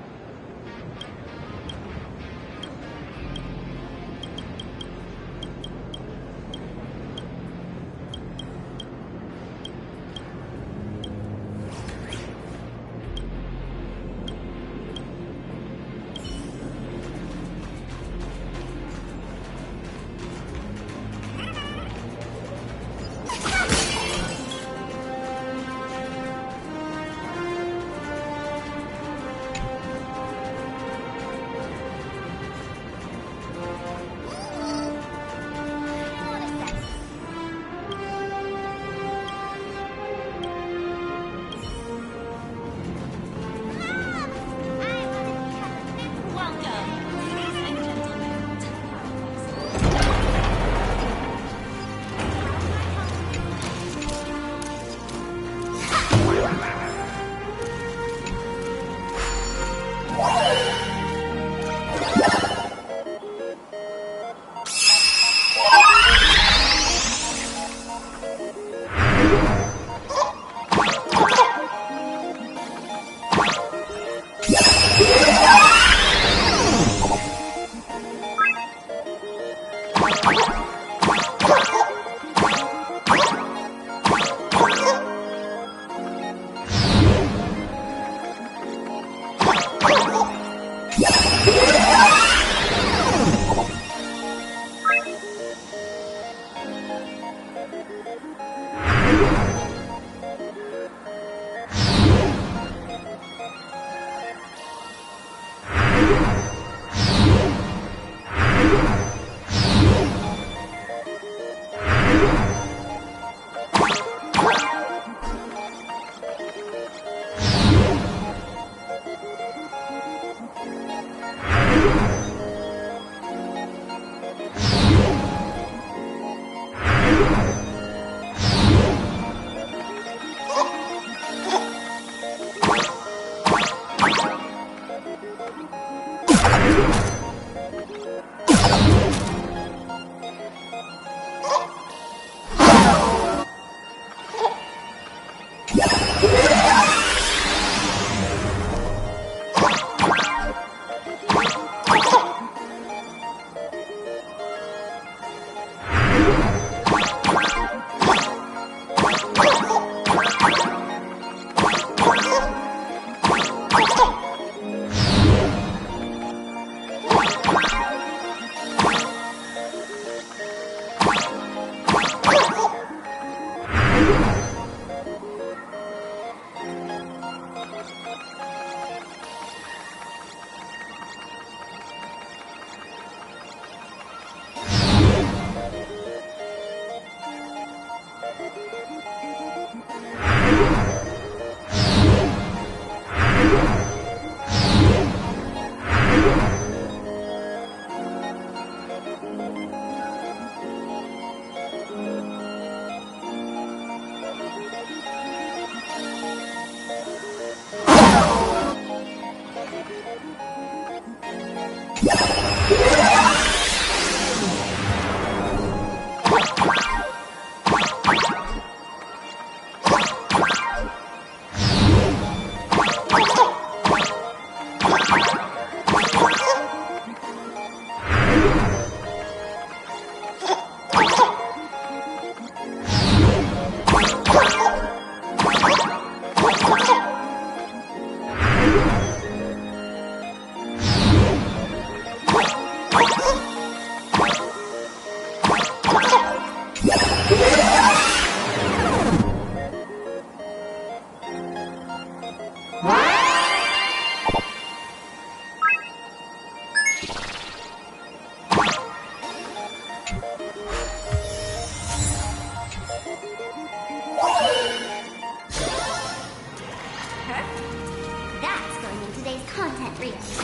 That's going in today's content reel.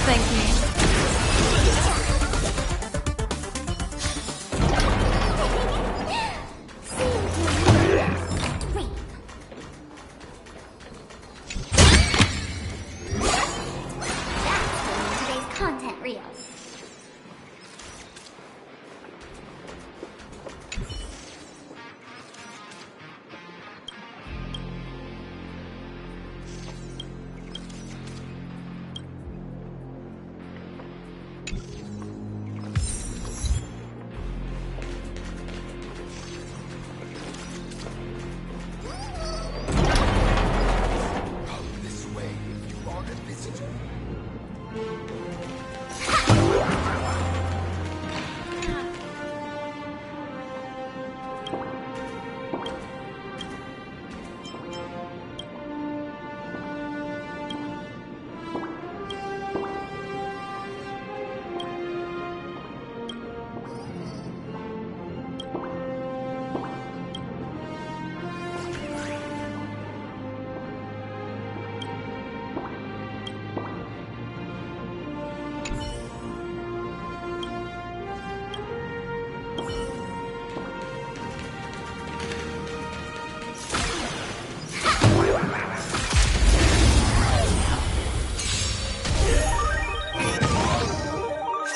thank me. Today's content reel.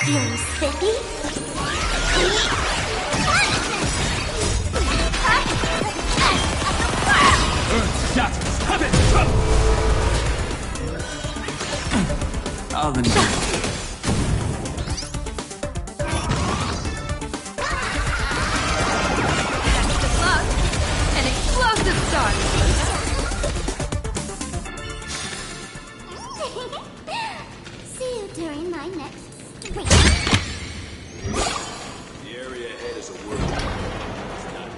Feeling spiffy? Earth shatters, heaven trembles! I'll An explosive start. See you during my next stream. The area ahead is a world. It's not.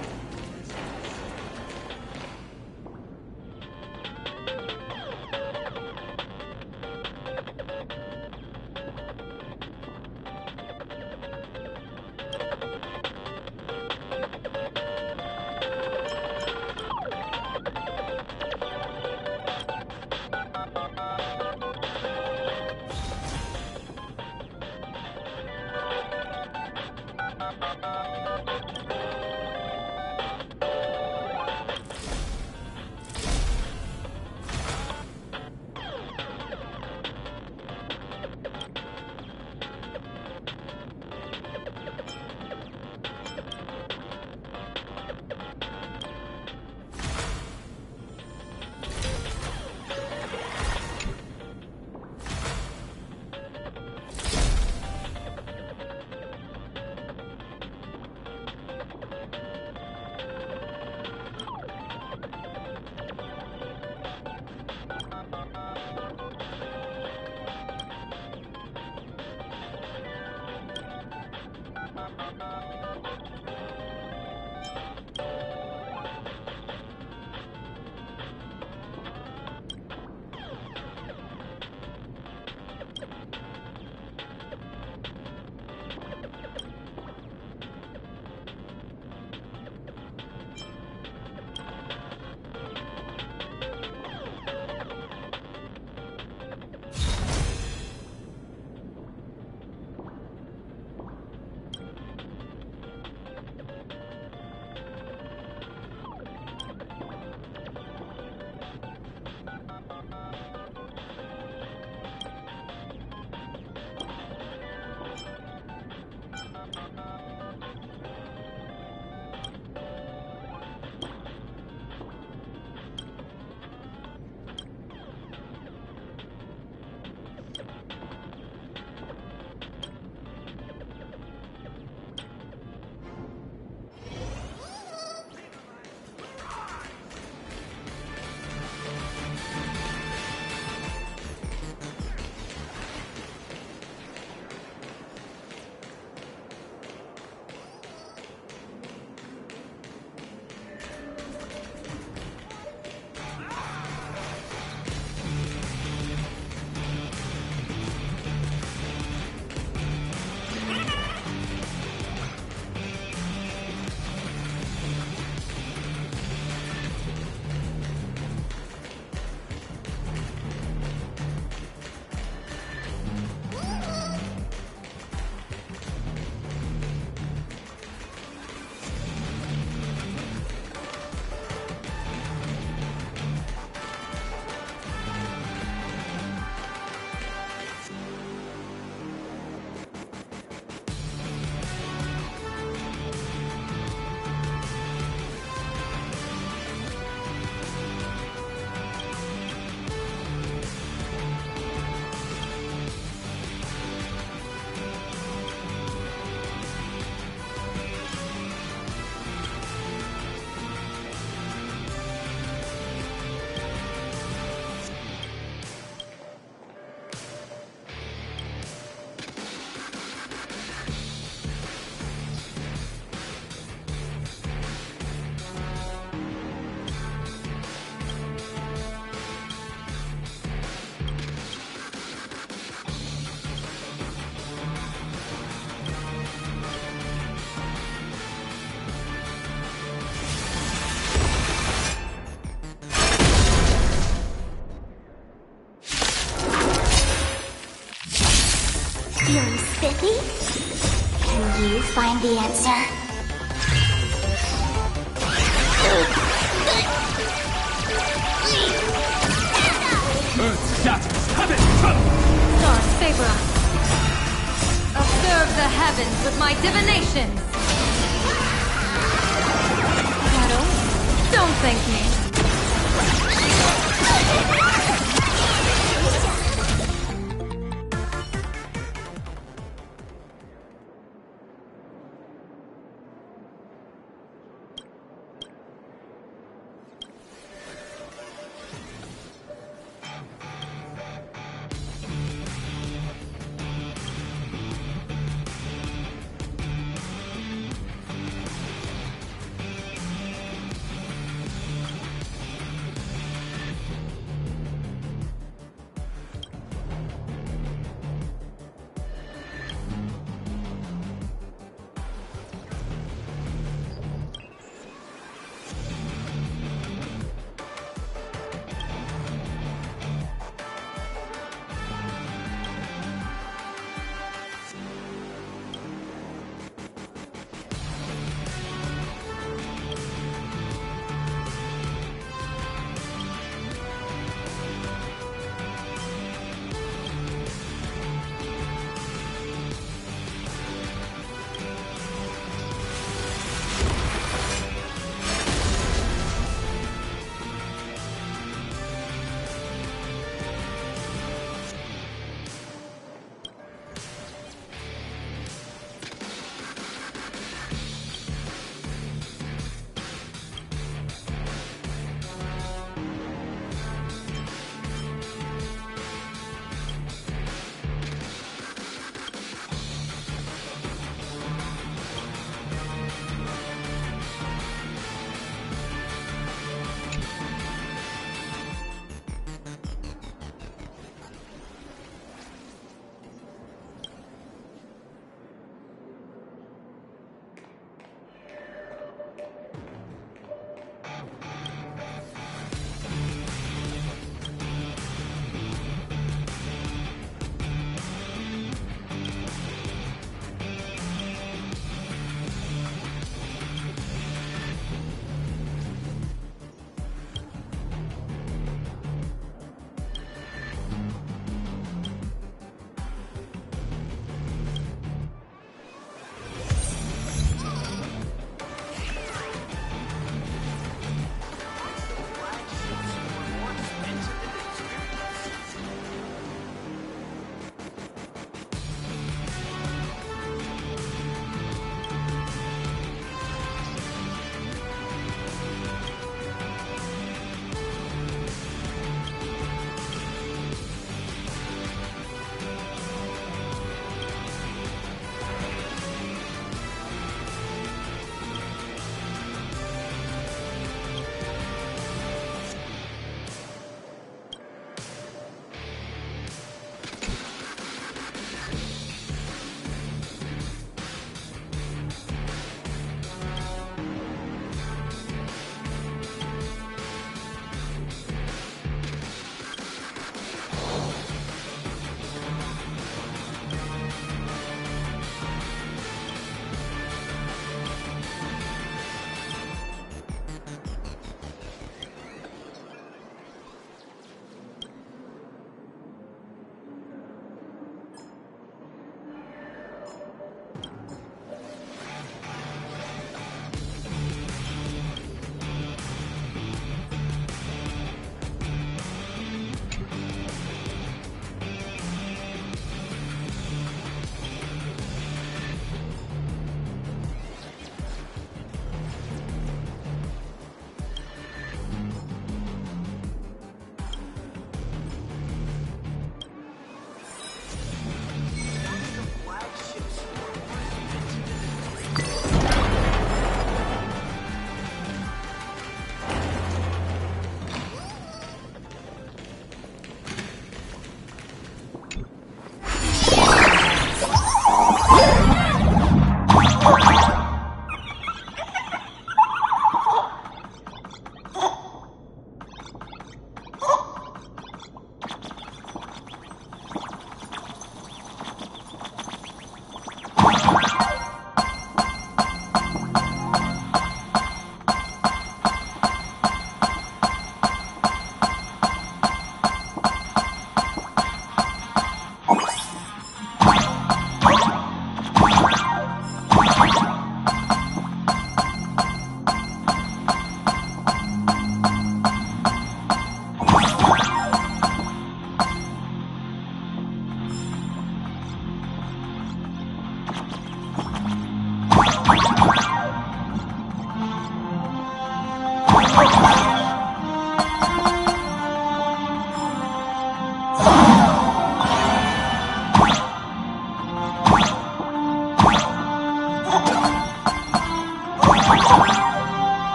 Feeling spiffy? Can you find the answer? Earth's shadows, heaven! Stars favor us. Observe the heavens with my divinations. Shadow, don't thank me.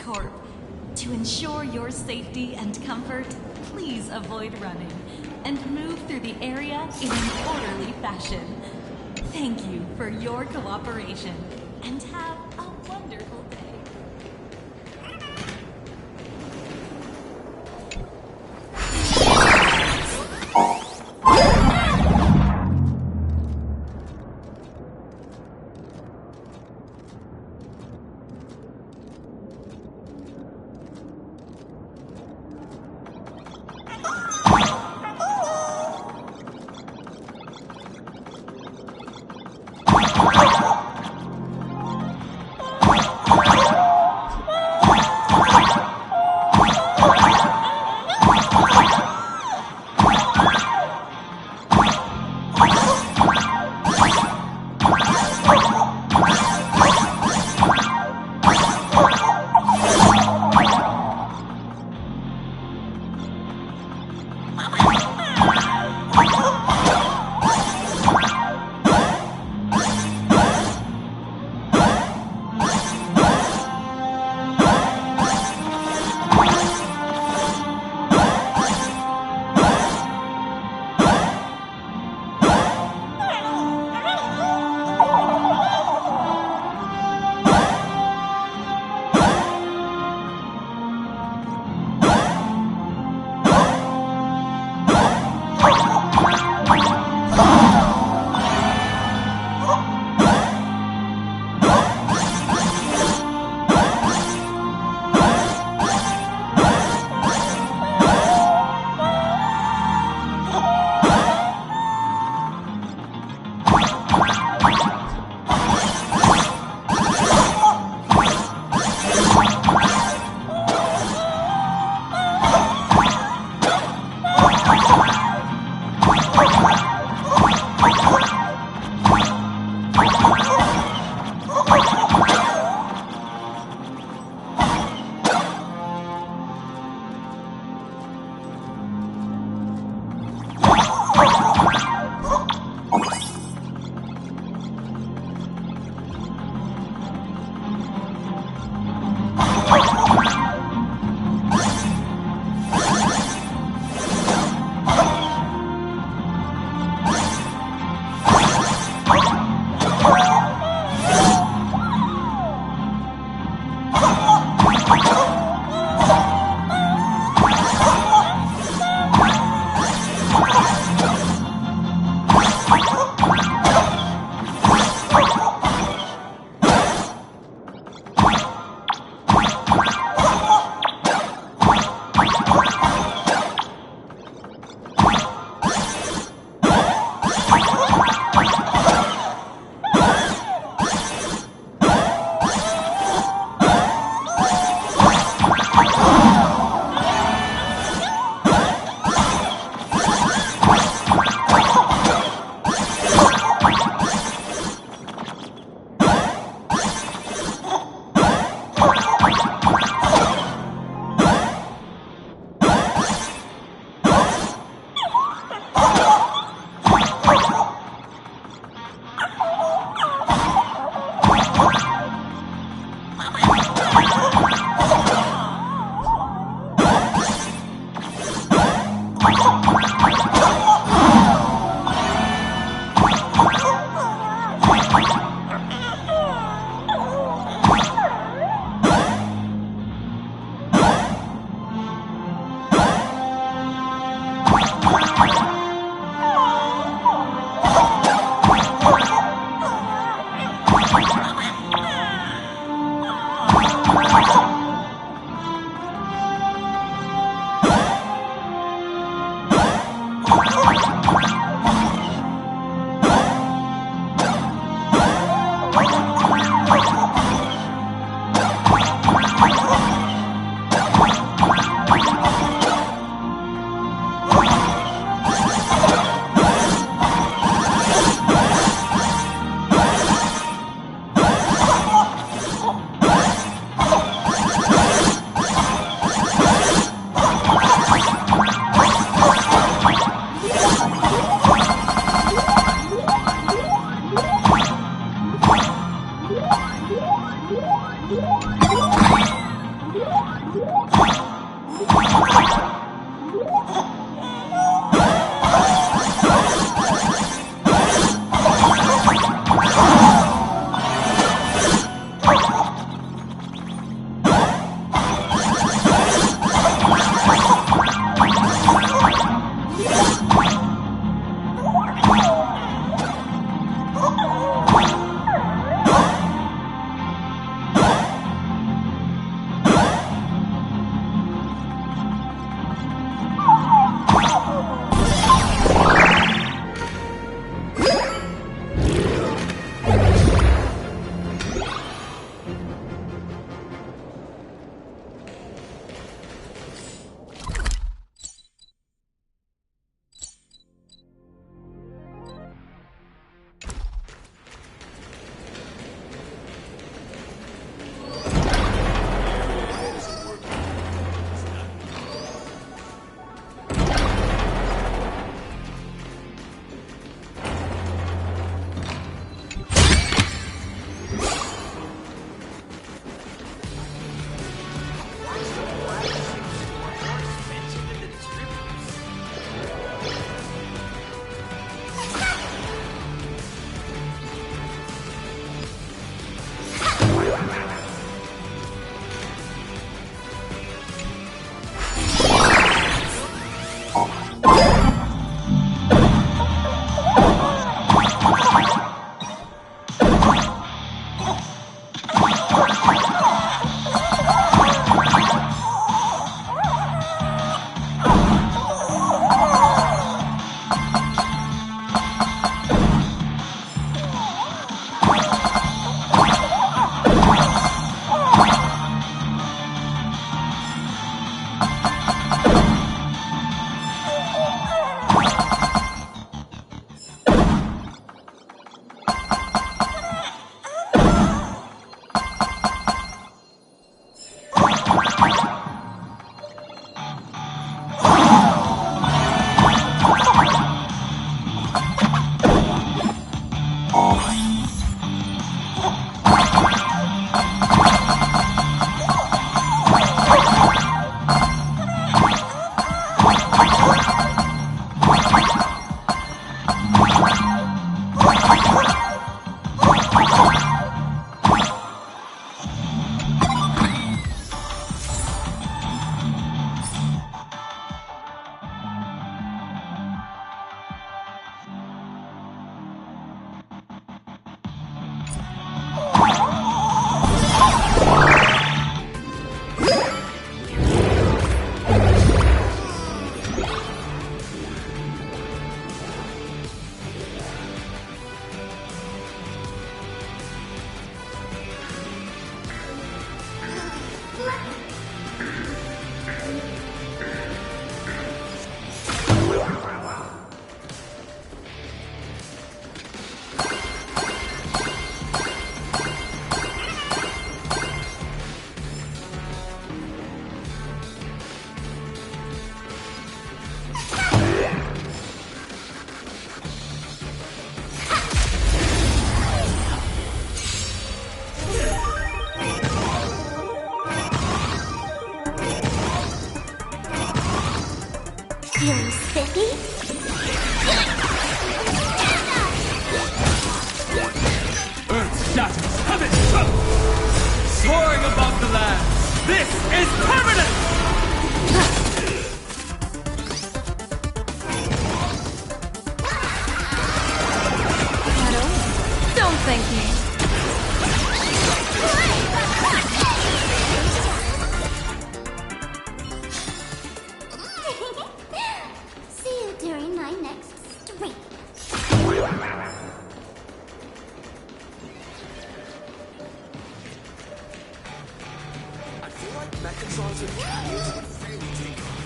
Corp. To ensure your safety and comfort, please avoid running and move through the area in an orderly fashion. Thank you for your cooperation and have a wonderful day. Soaring above the land, this is permanent! Don't thank me. Mechatrons and cannons would fail to take off.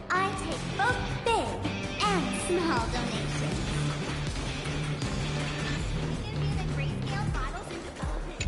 I take both big and small donations. Give me the grayscale models in development.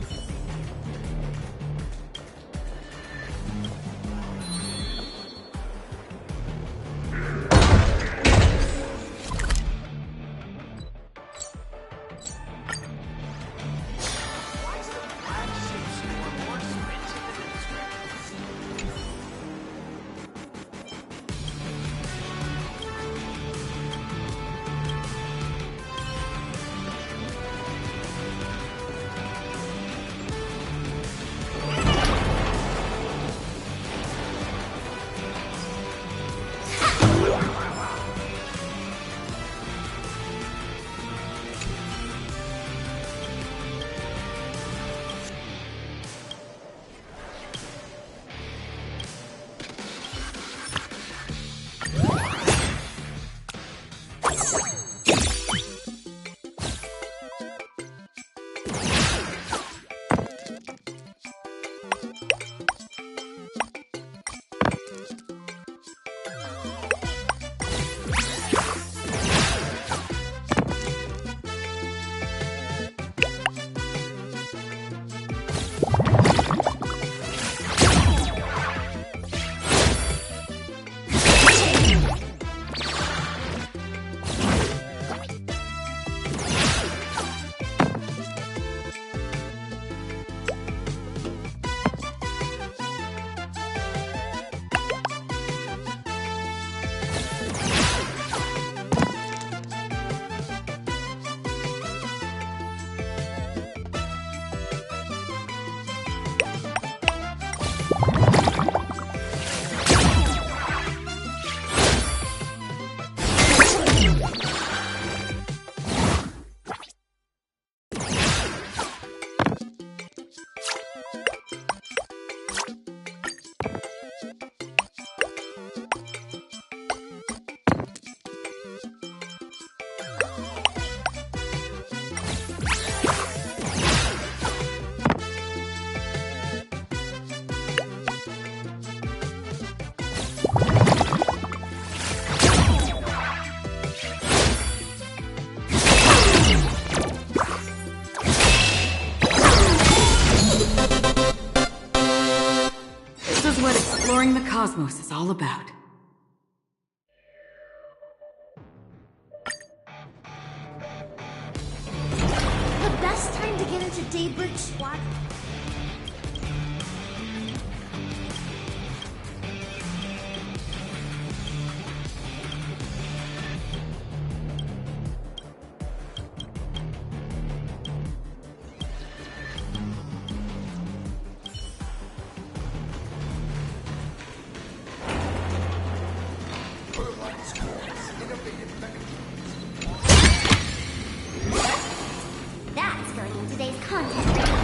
cosmos is all about. The best time to get into Daybreak Squad. That's going in today's content.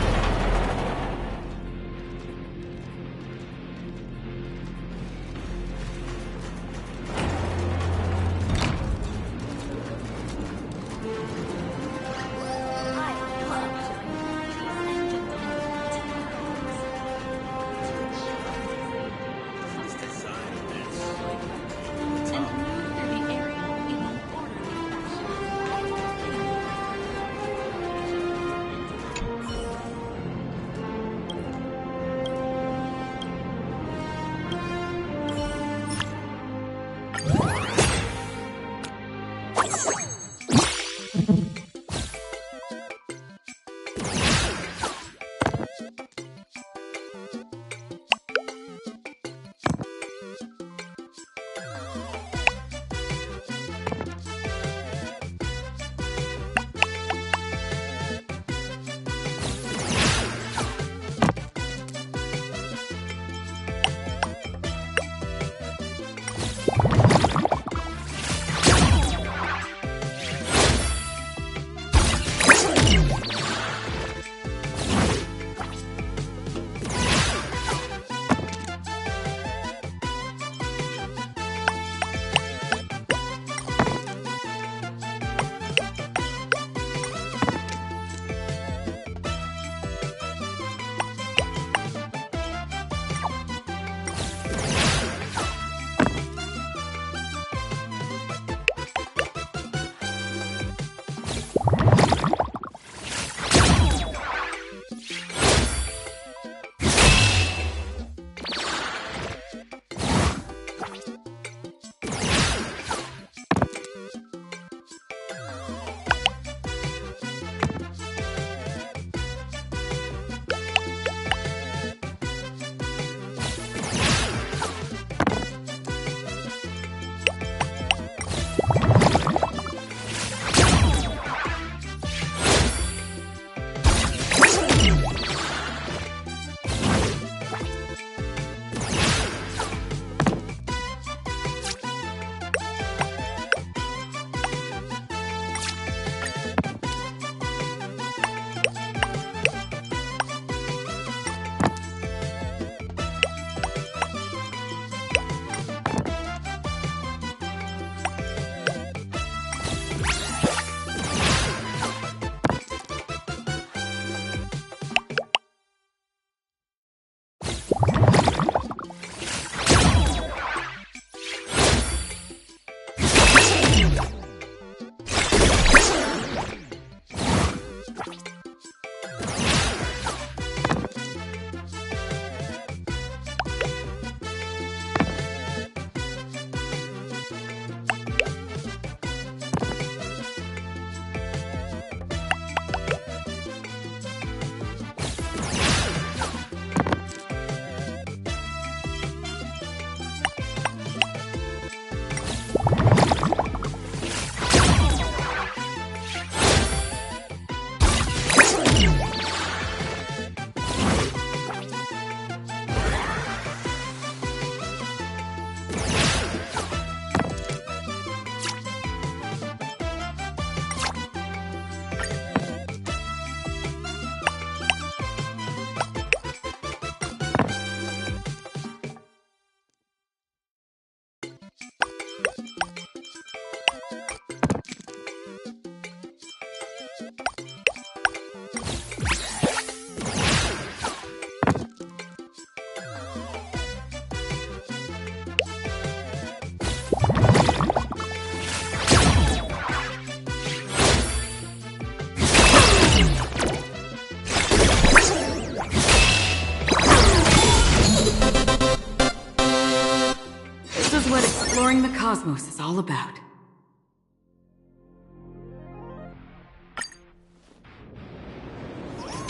cosmos is all about.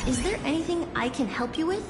Is there anything I can help you with?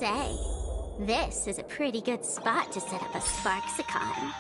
Say, this is a pretty good spot to set up a Sparksicon.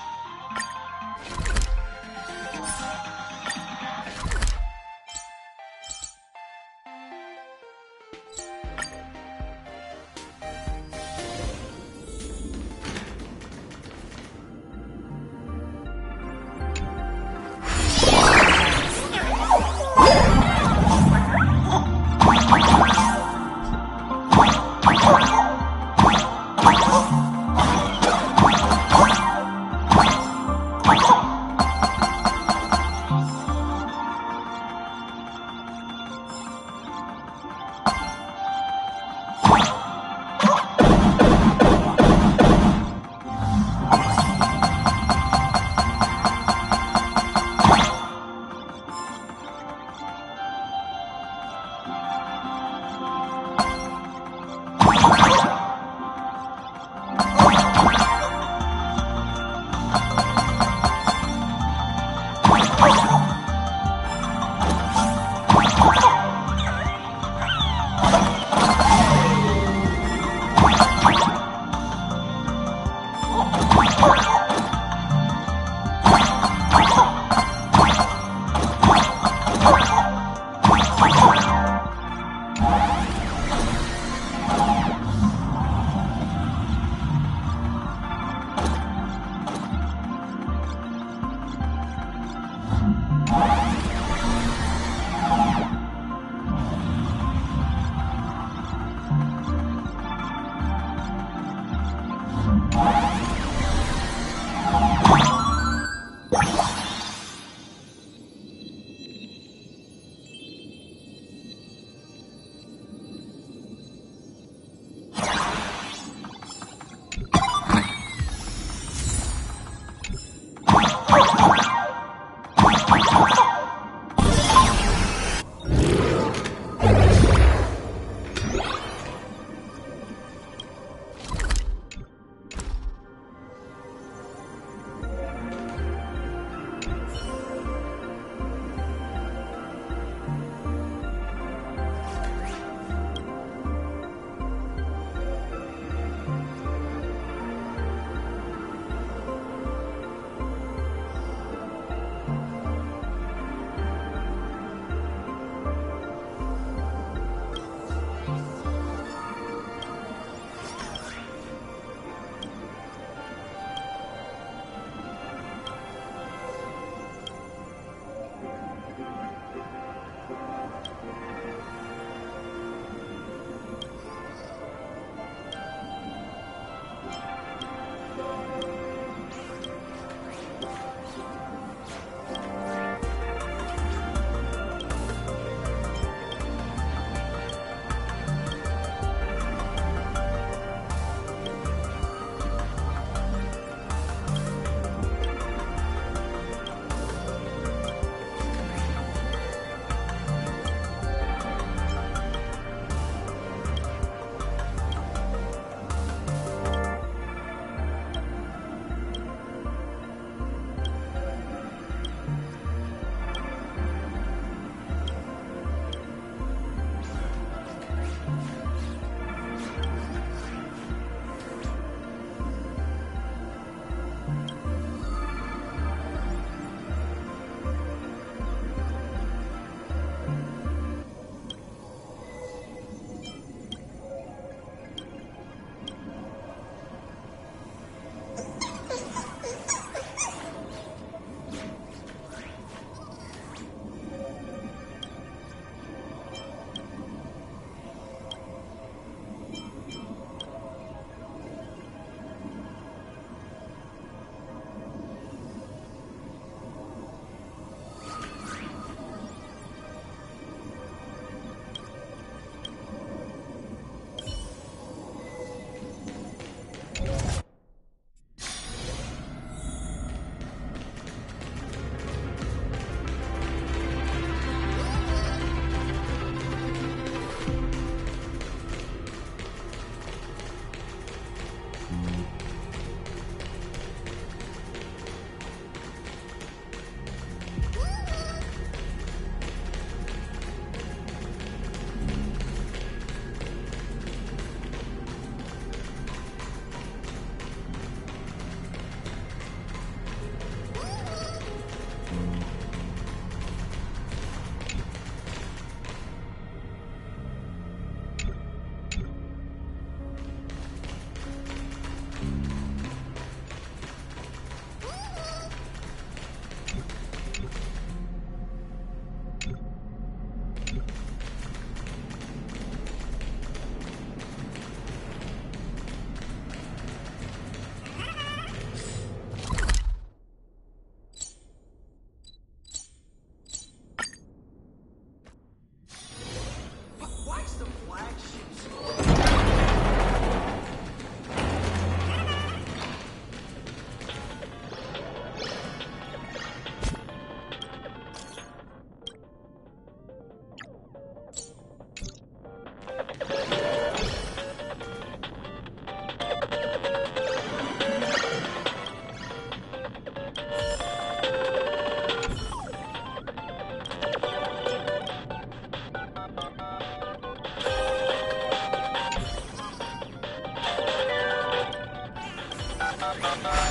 What?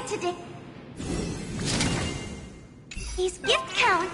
today. His gift count.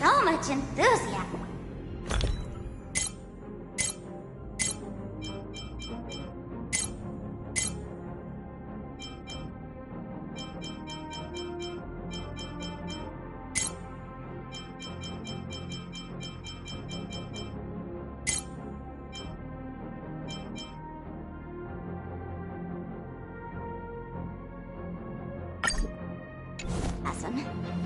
So much enthusiasm. Awesome.